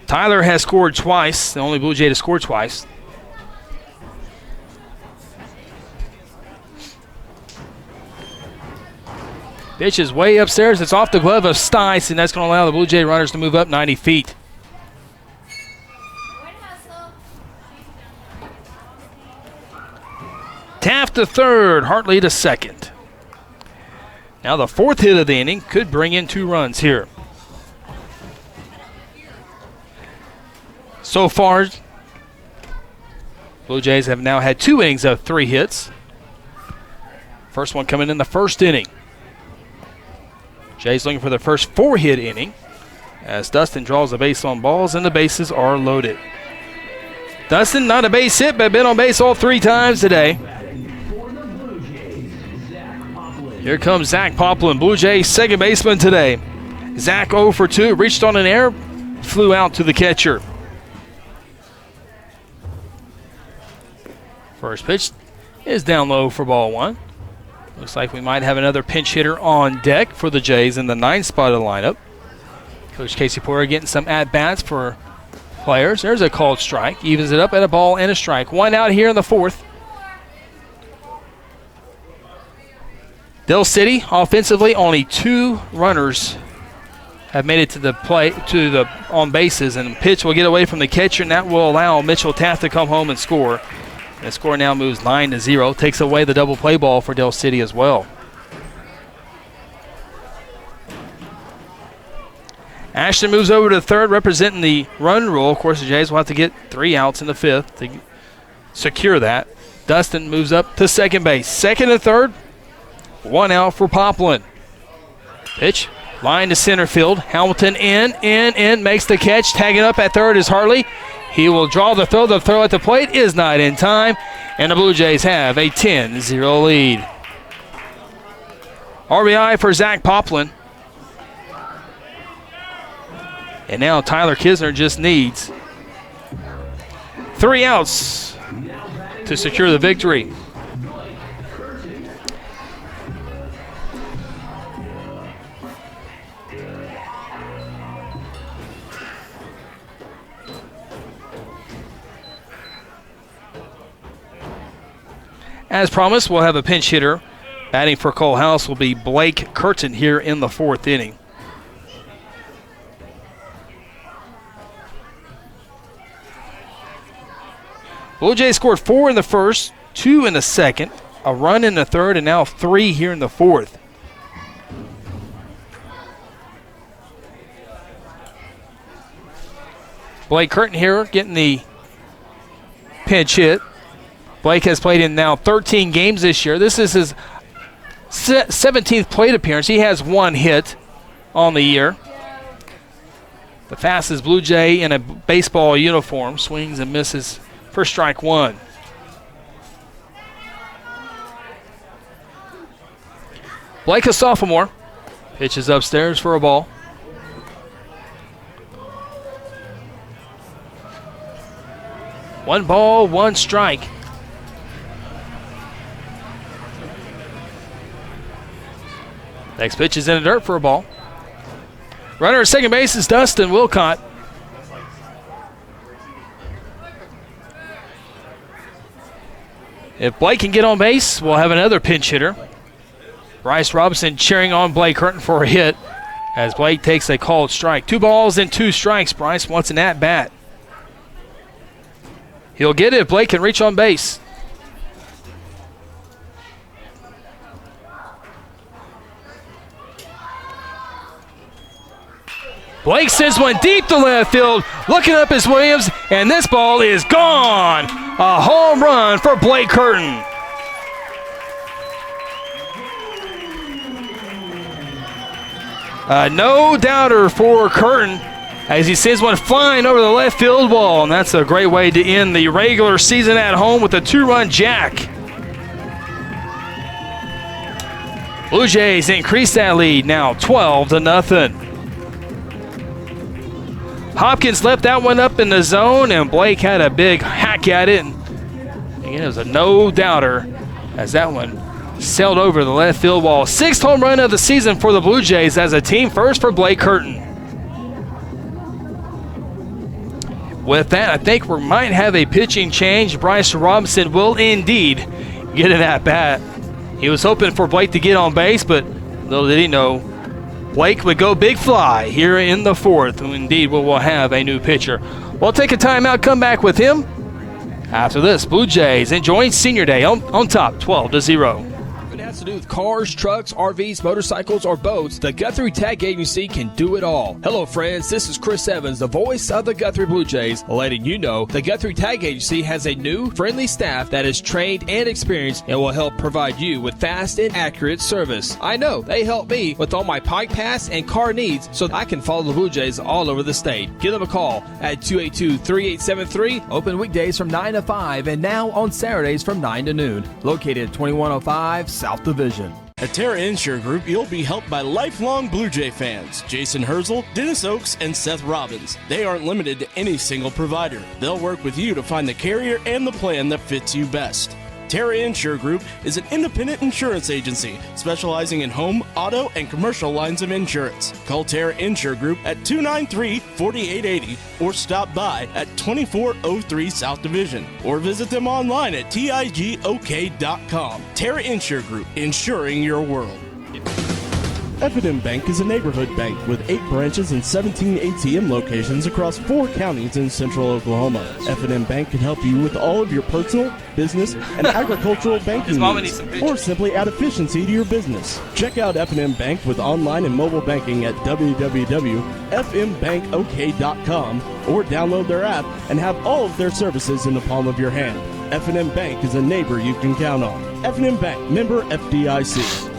Tyler has scored twice, the only Blue Jay to score twice. Pitch is way upstairs. It's off the glove of Stice, and that's going to allow the Blue Jay runners to move up 90 feet. Taft to third, Hartley to second. Now the 4th hit of the inning could bring in 2 runs here. So far, Blue Jays have now had 2 innings of 3 hits. First one coming in the first inning. Jays looking for their first 4-hit inning as Dustin draws a base on balls and the bases are loaded. Dustin, not a base hit, but been on base all 3 times today. Here comes Zach Poplin, Blue Jays second baseman today. Zach 0 for 2, reached on an error, flew out to the catcher. First pitch is down low for ball 1. Looks like we might have another pinch hitter on deck for the Jays in the 9th spot of the lineup. Coach Casey Porter getting some at-bats for players. There's a called strike. Evens it up at a ball and a strike. 1 out here in the 4th. Dell City offensively, only 2 runners have made it to the plate, to the on bases, and the pitch will get away from the catcher, and that will allow Mitchell Taft to come home and score. The score now moves 9-0, takes away the double play ball for Dell City as well. Ashton moves over to third, representing the run rule. Of course, the Jays will have to get 3 outs in the 5th to secure that. Dustin moves up to second base. Second and third, 1 out for Poplin. Pitch, line to center field. Hamilton in, makes the catch. Tagging up at third is Hartley. He will draw the throw. The throw at the plate is not in time, and the Blue Jays have a 10-0 lead. RBI for Zach Poplin. And now Tyler Kisner just needs 3 outs to secure the victory. As promised, we'll have a pinch hitter. Batting for Cole House will be Blake Curtin here in the 4th inning. Blue Jays scored 4 in the first, 2 in the second, a run in the third, and now 3 here in the 4th. Blake Curtin here getting the pinch hit. Blake has played in now 13 games this year. This is his 17th plate appearance. He has 1 hit on the year. The fastest Blue Jay in a baseball uniform swings and misses for strike 1. Blake, a sophomore, pitches upstairs for a ball. One ball, 1 strike. Next pitch is in the dirt for a ball. Runner at second base is Dustin Wilcott. If Blake can get on base, we'll have another pinch hitter. Bryce Robinson cheering on Blake Curtin for a hit as Blake takes a called strike. 2 balls and 2 strikes. Bryce wants an at-bat. He'll get it if Blake can reach on base. Blake sends one deep to left field. Looking up is Williams, and this ball is gone. A home run for Blake Curtin. A no-doubter for Curtin as he sends one flying over the left field wall, and that's a great way to end the regular season at home with a 2-run jack. Blue Jays increase that lead now 12-0. Hopkins left that one up in the zone, and Blake had a big hack at it. And again, it was a no-doubter as that one sailed over the left field wall. 6th home run of the season for the Blue Jays as a team first for Blake Curtin. With that, I think we might have a pitching change. Bryce Robinson will indeed get an at-bat. He was hoping for Blake to get on base, but little did he know Blake would go big fly here in the 4th. Indeed, we will have a new pitcher. We'll take a timeout, come back with him. After this, Blue Jays enjoying Senior Day on top, 12-0. If it has to do with cars, trucks, RVs, motorcycles, or boats, the Guthrie Tag Agency can do it all. Hello, friends. This is Chris Evans, the voice of the Guthrie Blue Jays, letting you know the Guthrie Tag Agency has a new, friendly staff that is trained and experienced and will help provide you with fast and accurate service. I know they help me with all my Pike Pass and car needs so I can follow the Blue Jays all over the state. Give them a call at 282-3873. Open weekdays from 9 to 5 and now on Saturdays from 9 to noon. Located at 2105 South Division. At Terra Insure Group, you'll be helped by lifelong Blue Jay fans, Jason Herzl, Dennis Oaks, and Seth Robbins. They aren't limited to any single provider. They'll work with you to find the carrier and the plan that fits you best. Terra Insure Group is an independent insurance agency specializing in home, auto, and commercial lines of insurance. Call Terra Insure Group at 293-4880 or stop by at 2403 South Division or visit them online at tigok.com. Terra Insure Group, insuring your world. F&M Bank is a neighborhood bank with 8 branches and 17 ATM locations across 4 counties in central Oklahoma. F&M Bank can help you with all of your personal, business, and agricultural banking needs, or simply add efficiency to your business. Check out F&M Bank with online and mobile banking at www.fmbankok.com or download their app and have all of their services in the palm of your hand. F&M Bank is a neighbor you can count on. F&M Bank, member FDIC.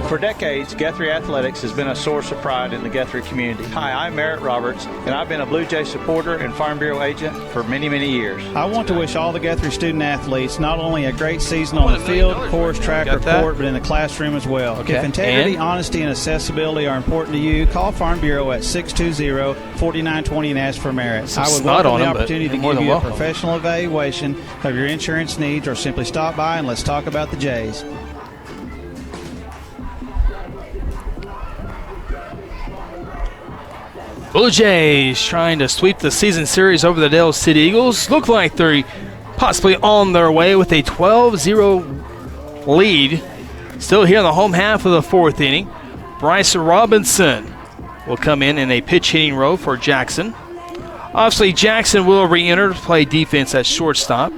For decades, Guthrie Athletics has been a source of pride in the Guthrie community. Hi, I'm Merritt Roberts, and I've been a Blue Jay supporter and Farm Bureau agent for many, many years. I want to wish all the Guthrie student athletes not only a great season on the field, course, track, or court, but in the classroom as well. Okay. If integrity, honesty, and accessibility are important to you, call Farm Bureau at 620-4920 and ask for Merritt. I would welcome the opportunity to give you a professional evaluation of your insurance needs, or simply stop by and let's talk about the Jays. Blue Jays trying to sweep the season series over the Dale City Eagles. Look like they're possibly on their way with a 12-0 lead. Still here in the home half of the 4th inning. Bryce Robinson will come in a pitch hitting role for Jackson. Obviously, Jackson will re-enter to play defense at shortstop.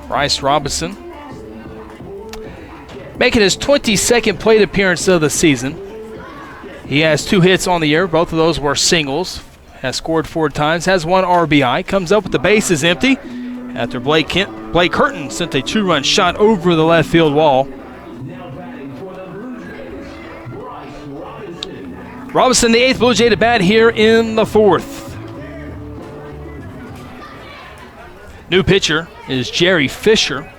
Bryce Robinson making his 22nd plate appearance of the season. He has 2 hits on the year. Both of those were singles. Has scored 4 times. Has 1 RBI. Comes up with the bases empty after Blake Curtin sent a 2-run shot over the left field wall. Robinson, the 8th Blue Jay to bat here in the 4th. New pitcher is Jerry Fisher.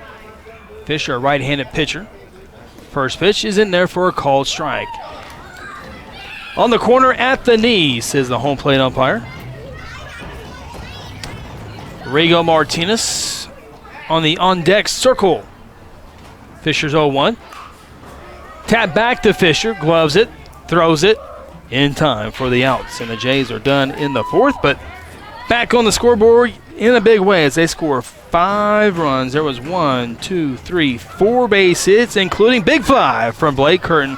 Fisher, a right-handed pitcher. First pitch is in there for a called strike. On the corner at the knee, says the home plate umpire. Rigo Martinez on the on-deck circle. Fisher's 0-1. Tap back to Fisher, gloves it, throws it in time for the outs. And the Jays are done in the 4th, but back on the scoreboard in a big way as they score 5 runs. There was 1, 2, 3, 4 base hits, including big fly from Blake Curtin.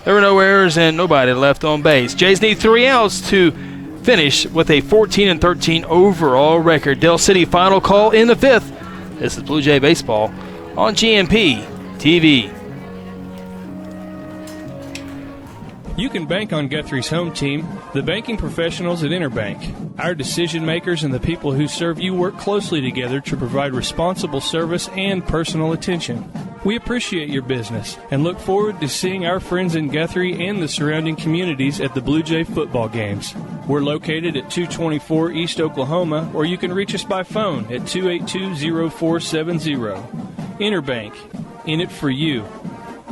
There were no errors and nobody left on base. Jays need 3 outs to finish with a 14-13 overall record. Dale City final call in the 5th. This is Blue Jay Baseball on GMP TV. You can bank on Guthrie's home team, the banking professionals at Interbank. Our decision makers and the people who serve you work closely together to provide responsible service and personal attention. We appreciate your business and look forward to seeing our friends in Guthrie and the surrounding communities at the Blue Jay football games. We're located at 224 East Oklahoma, or you can reach us by phone at 282-0470. Interbank, in it for you.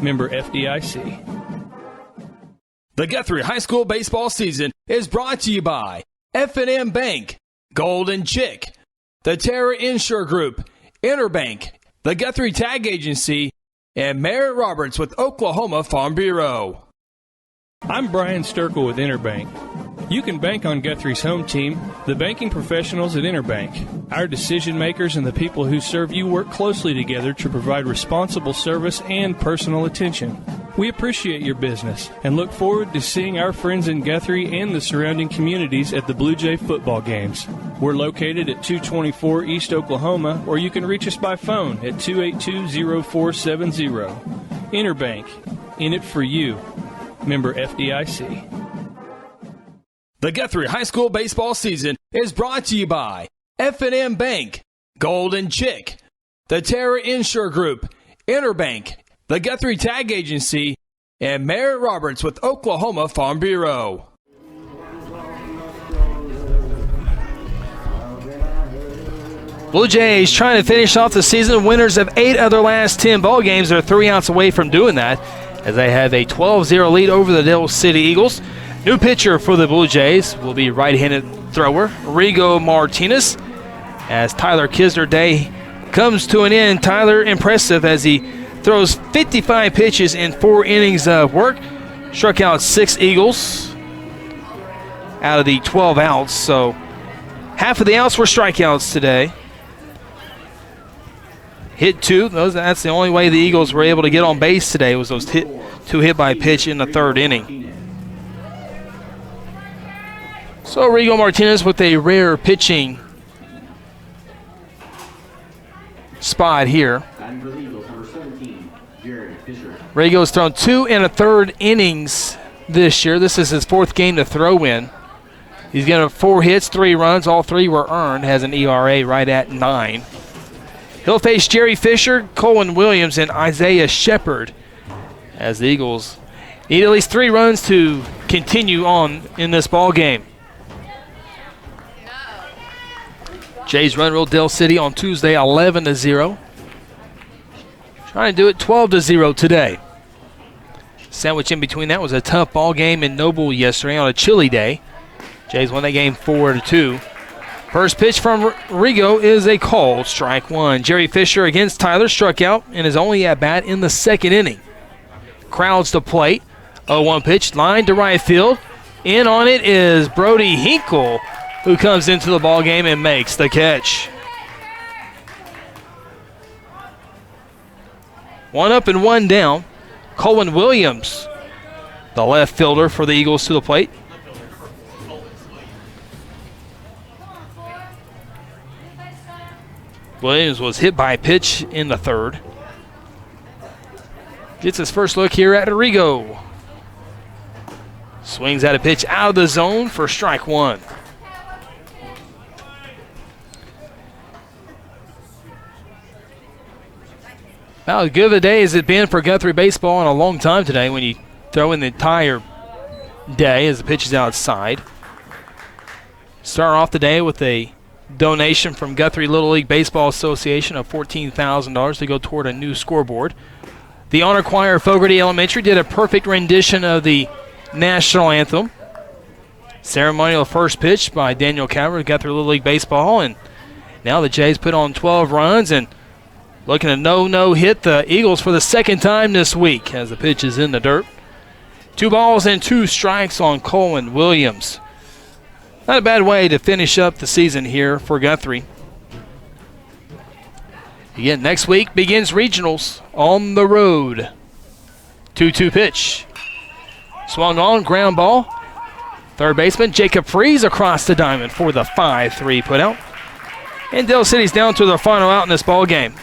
Member FDIC. The Guthrie High School baseball season is brought to you by F&M Bank, Golden Chick, the Terra Insure Group, Interbank, the Guthrie Tag Agency, and Merritt Roberts with Oklahoma Farm Bureau. I'm Brian Sturkle with Interbank. You can bank on Guthrie's home team, the banking professionals at Interbank. Our decision makers and the people who serve you work closely together to provide responsible service and personal attention. We appreciate your business and look forward to seeing our friends in Guthrie and the surrounding communities at the Blue Jay football games. We're located at 224 East Oklahoma, or you can reach us by phone at 282-0470. Interbank, in it for you. Member FDIC. The Guthrie High School baseball season is brought to you by F&M Bank, Golden Chick, the Terra Insure Group, Interbank, the Guthrie Tag Agency, and Merritt Roberts with Oklahoma Farm Bureau. Blue Jays trying to finish off the season. Winners of 8 of their last 10 ball games. They're 3 outs away from doing that as they have a 12-0 lead over the Del City Eagles. New pitcher for the Blue Jays will be right-handed thrower Rigo Martinez as Tyler Kisner Day comes to an end. Tyler impressive as he throws 55 pitches in 4 innings of work. Struck out 6 Eagles out of the 12 outs, so half of the outs were strikeouts today. Hit 2. That's the only way the Eagles were able to get on base today was those 2 hit by pitch in the 3rd inning. So Rigo Martinez with a rare pitching spot here. Rigo's thrown 2 1/3 innings this year. This is his 4th game to throw in. He's got 4 hits, 3 runs. All 3 were earned. Has an ERA right at 9. He'll face Jerry Fisher, Colin Williams, and Isaiah Shepard as the Eagles need at least 3 runs to continue on in this ball game. Jays run ruled Del City on Tuesday 11-0. Trying to do it 12-0 today. Sandwich in between that was a tough ball game in Noble yesterday on a chilly day. Jays won that game 4-2. First pitch from Rigo is a called strike 1. Jerry Fisher against Tyler struck out in his only at-bat in the 2nd inning. Crowds to plate. 0-1 pitch, line to right field. In on it is Brody Hinkle, who comes into the ball game and makes the catch. 1 up and 1 down. Colin Williams, the left fielder for the Eagles, to the plate. Williams was hit by a pitch in the 3rd. Gets his first look here at Rigo. Swings at a pitch out of the zone for strike 1. About as good of a day as it's been for Guthrie baseball in a long time today when you throw in the entire day as the pitch is outside. Start off the day with a donation from Guthrie Little League Baseball Association of $14,000 to go toward a new scoreboard. The Honor Choir of Fogarty Elementary did a perfect rendition of the national anthem. Ceremonial first pitch by Daniel Calvert of Guthrie Little League Baseball, and now the Jays put on 12 runs and looking to no hit the Eagles for the 2nd time this week as the pitch is in the dirt. 2 balls and 2 strikes on Colin Williams. Not a bad way to finish up the season here for Guthrie. Again, next week begins regionals on the road. 2-2 pitch. Swung on, ground ball. Third baseman Jacob Freeze across the diamond for the 5-3 putout. And Del City's down to their final out in this ball game.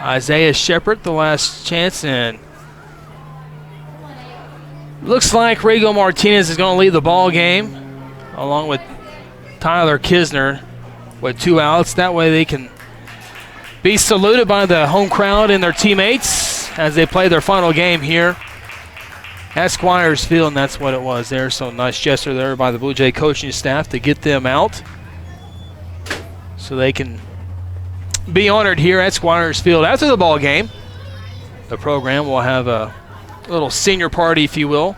Isaiah Shepard, the last chance, and looks like Rigo Martinez is going to lead the ball game along with Tyler Kisner with 2 outs. That way they can be saluted by the home crowd and their teammates as they play their final game here at Squires Field, and that's what it was there. So nice gesture there by the Blue Jay coaching staff to get them out so they can be honored here at Squires Field. After the ball game, the program will have a little senior party, if you will,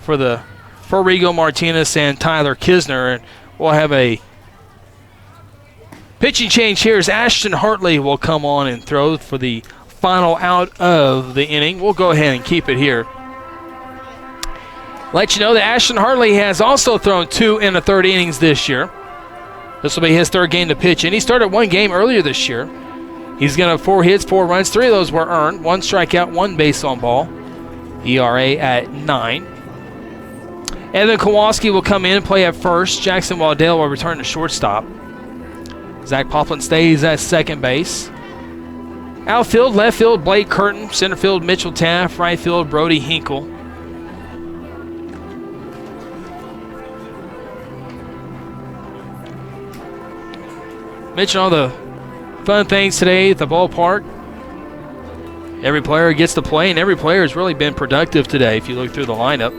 for Rigo Martinez and Tyler Kisner, and we'll have a pitching change here as Ashton Hartley will come on and throw for the final out of the inning. We'll go ahead and keep it here. Let you know that Ashton Hartley has also thrown 2 1/3 innings this year. This will be his 3rd game to pitch in. He started 1 game earlier this year. He's going to have 4 hits, 4 runs. 3 of those were earned. 1 strikeout, 1 base on ball. ERA at 9. Evan Kowalski will come in and play at first. Jackson Waddell will return to shortstop. Zach Poplin stays at second base. Outfield, left field, Blake Curtin. Center field, Mitchell Taft. Right field, Brody Hinkle. Mention all the fun things today at the ballpark. Every player gets to play, and every player has really been productive today if you look through the lineup.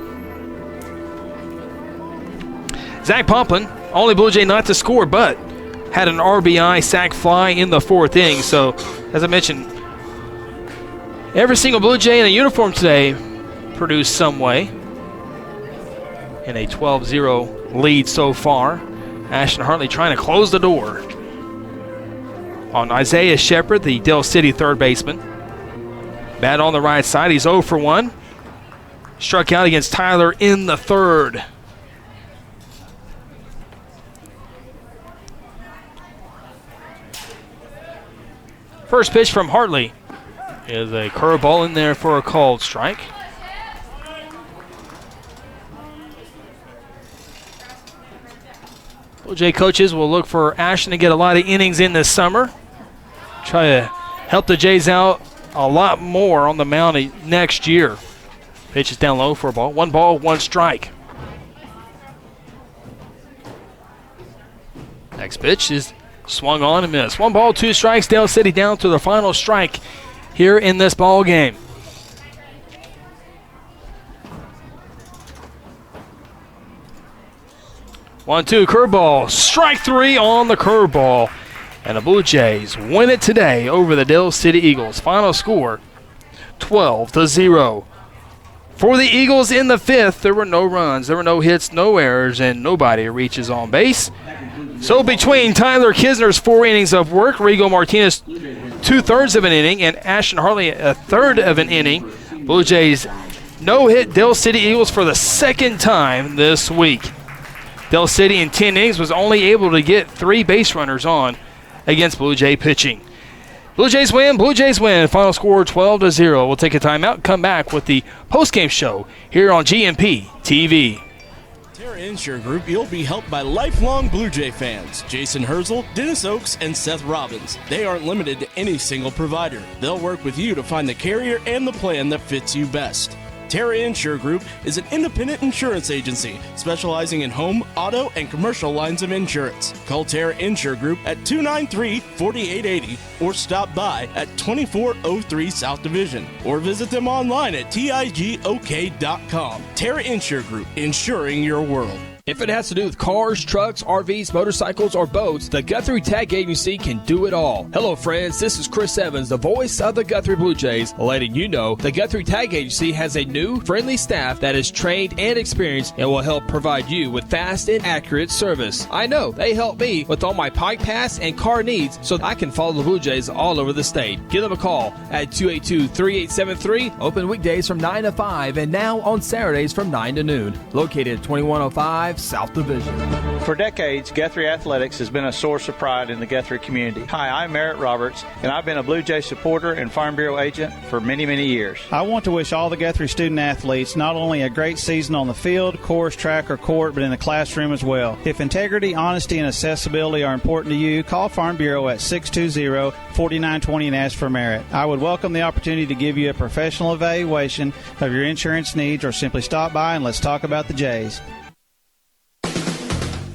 Zach Poplin, only Blue Jay not to score, but had an RBI sac fly in the 4th inning. So, as I mentioned, every single Blue Jay in a uniform today produced some way in a 12-0 lead so far. Ashton Hartley trying to close the door on Isaiah Shepard, the Dell City 3rd baseman. Bat on the right side. He's 0 for 1. Struck out against Tyler in the 3rd. First pitch from Hartley is a curveball in there for a called strike. Blue Jay coaches will look for Ashton to get a lot of innings in this summer. Try to help the Jays out a lot more on the mound next year. Pitch is down low for a ball. 1 ball, 1 strike. Next pitch is swung on and missed. 1 ball, 2 strikes. Dale City down to the final strike here in this ball game. One, 2, curveball. Strike 3 on the curveball. And the Blue Jays win it today over the Dale City Eagles. Final score, 12-0. For the Eagles in the 5th, there were no runs, there were no hits, no errors, and nobody reaches on base. So between Tyler Kisner's 4 innings of work, Rigo Martinez 2/3 of an inning, and Ashton Hartley 1/3 of an inning, Blue Jays no-hit Dale City Eagles for the 2nd time this week. Dale City in 10 innings was only able to get 3 base runners on against Blue Jay pitching. Blue Jays win, Blue Jays win. Final score 12-0. We'll take a timeout and come back with the postgame show here on GMP TV. Terra Insure Group, you'll be helped by lifelong Blue Jay fans. Jason Herzl, Dennis Oakes, and Seth Robbins. They aren't limited to any single provider. They'll work with you to find the carrier and the plan that fits you best. Terra Insure Group is an independent insurance agency specializing in home, auto, and commercial lines of insurance. Call Terra Insure Group at 293-4880 or stop by at 2403 South Division or visit them online at tigok.com. Terra Insure Group, insuring your world. If it has to do with cars, trucks, RVs, motorcycles, or boats, the Guthrie Tag Agency can do it all. Hello, friends. This is Chris Evans, the voice of the Guthrie Blue Jays, letting you know the Guthrie Tag Agency has a new, friendly staff that is trained and experienced and will help provide you with fast and accurate service. I know they help me with all my Pike Pass and car needs so I can follow the Blue Jays all over the state. Give them a call at 282-3873. Open weekdays from 9 to 5 and now on Saturdays from 9 to noon. Located at 2105 105 South Division. For decades, Guthrie Athletics has been a source of pride in the Guthrie community. Hi, I'm Merritt Roberts, and I've been a Blue Jay supporter and Farm Bureau agent for many, many years. I want to wish all the Guthrie student athletes not only a great season on the field, course, track, or court, but in the classroom as well. If integrity, honesty, and accessibility are important to you, call Farm Bureau at 620-4920 and ask for Merritt. I would welcome the opportunity to give you a professional evaluation of your insurance needs, or simply stop by and let's talk about the Jays.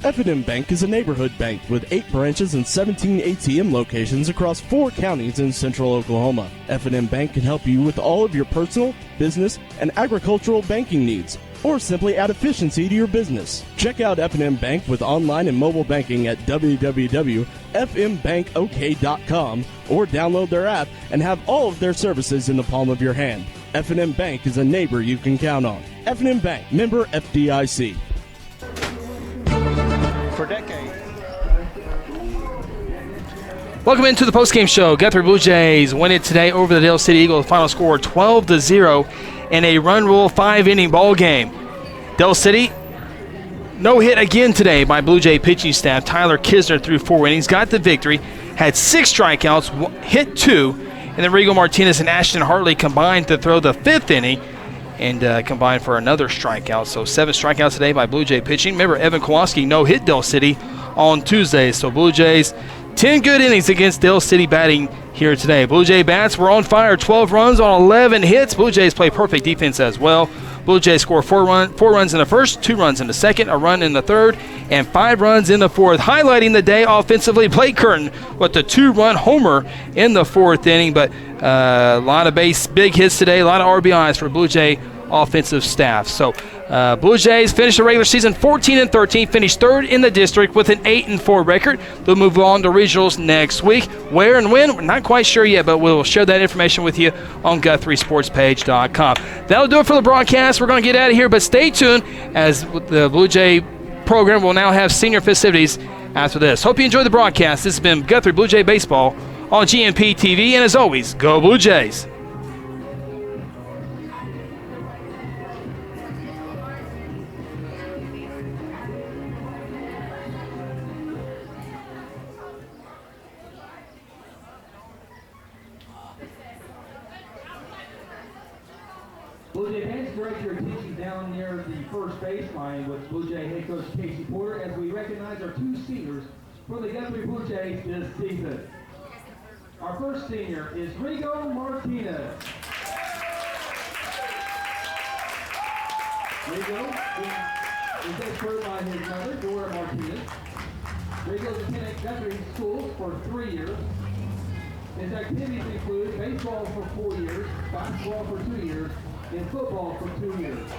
F&M Bank is a neighborhood bank with 8 branches and 17 ATM locations across 4 counties in central Oklahoma. F&M Bank can help you with all of your personal, business, and agricultural banking needs, or simply add efficiency to your business. Check out F&M Bank with online and mobile banking at www.fmbankok.com or download their app and have all of their services in the palm of your hand. F&M Bank is a neighbor you can count on. F&M Bank, member FDIC. For decades. Welcome into the postgame show. Guthrie Blue Jays win it today over the Dale City Eagles. Final score 12-0 in a run rule 5-inning ball game. Dale City, no hit again today by Blue Jay pitching staff. Tyler Kisner threw 4 innings, got the victory, had 6 strikeouts, hit 2, and then Rigo Martinez and Ashton Hartley combined to throw the 5th inning and combined for another strikeout. So 7 strikeouts today by Blue Jay pitching. Remember, Evan Kowalski no-hit Dale City on Tuesday. So Blue Jays, 10 good innings against Dale City batting here today. Blue Jay bats were on fire, 12 runs on 11 hits. Blue Jays play perfect defense as well. Blue Jays score 4 runs in the first, 2 runs in the second, a run in the third, and 5 runs in the fourth. Highlighting the day offensively, Blake Curtin with the 2-run homer in the 4th inning. But a lot of big hits today, a lot of RBIs for Blue Jay offensive staff. So Blue Jays finished the regular season 14-13, finished 3rd in the district with an 8-4 record. They'll move on to regionals next week. Where and when, we're not quite sure yet, but we'll share that information with you on GuthrieSportsPage.com. That'll do it for the broadcast. We're going to get out of here, but stay tuned as the Blue Jay program will now have senior festivities after this. Hope you enjoyed the broadcast. This has been Guthrie Blue Jay Baseball on GMP TV, and as always, go Blue Jays. Blue Jay fans, direct your attention down near the first baseline with Blue Jay head coach Casey Porter as we recognize our 2 seniors for the Guthrie Blue Jays this season. Our first senior is Rigo Martinez. Rigo is escorted by his mother, Dora Martinez. Rigo's attended Guthrie schools for 3 years. His activities include baseball for 4 years, basketball for 2 years, and football for 2 years.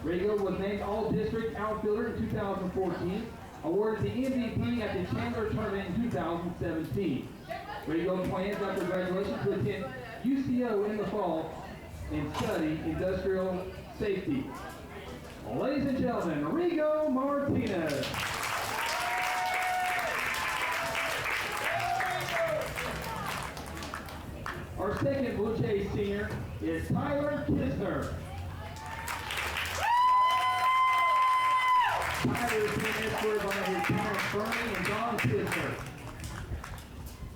Rigo was named All-District Outfielder in 2014, awarded the MVP at the Chandler Tournament in 2017. Rigo plans after graduation to attend UCO in the fall and study industrial safety. Ladies and gentlemen, Rigo Martinez. Our second Blue Jays senior is Tyler Kisner. Tyler is being escorted by his parents Bernie and John Kisner.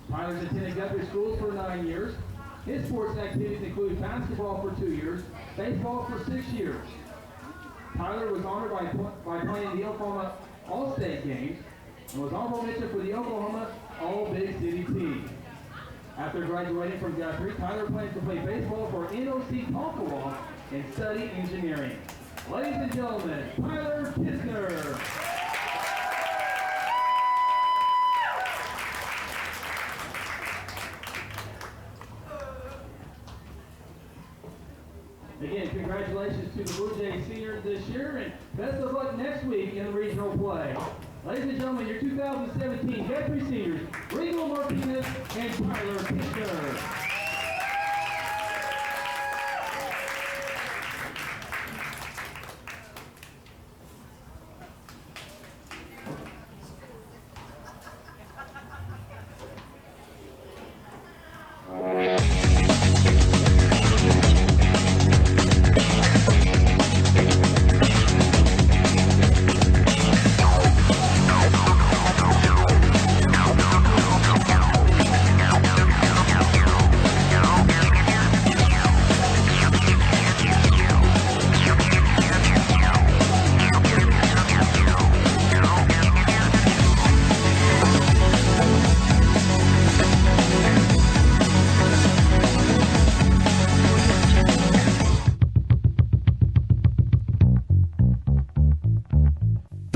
Tyler's attended Guthrie schools for 9 years. His sports activities include basketball for 2 years, baseball for 6 years. Tyler was honored by playing the Oklahoma All-State games and was honorable mention for the Oklahoma All-Big City team. After graduating from Guthrie, Tyler plans to play baseball for NOC Tonkawa and study engineering. Ladies and gentlemen, Tyler Kisner. Again, congratulations to the Blue Jays seniors this year, and best of luck next week in the regional play. Ladies and gentlemen, your 2017 Guthrie seniors, Rigo Martinez and Tyler Kisner.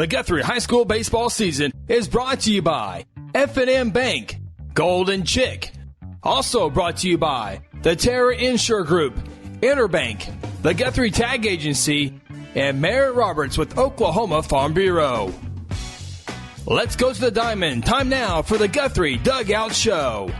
The Guthrie High School baseball season is brought to you by F&M Bank, Golden Chick. Also brought to you by the Terra Insure Group, Interbank, the Guthrie Tag Agency, and Merritt Roberts with Oklahoma Farm Bureau. Let's go to the diamond. Time now for the Guthrie Dugout Show.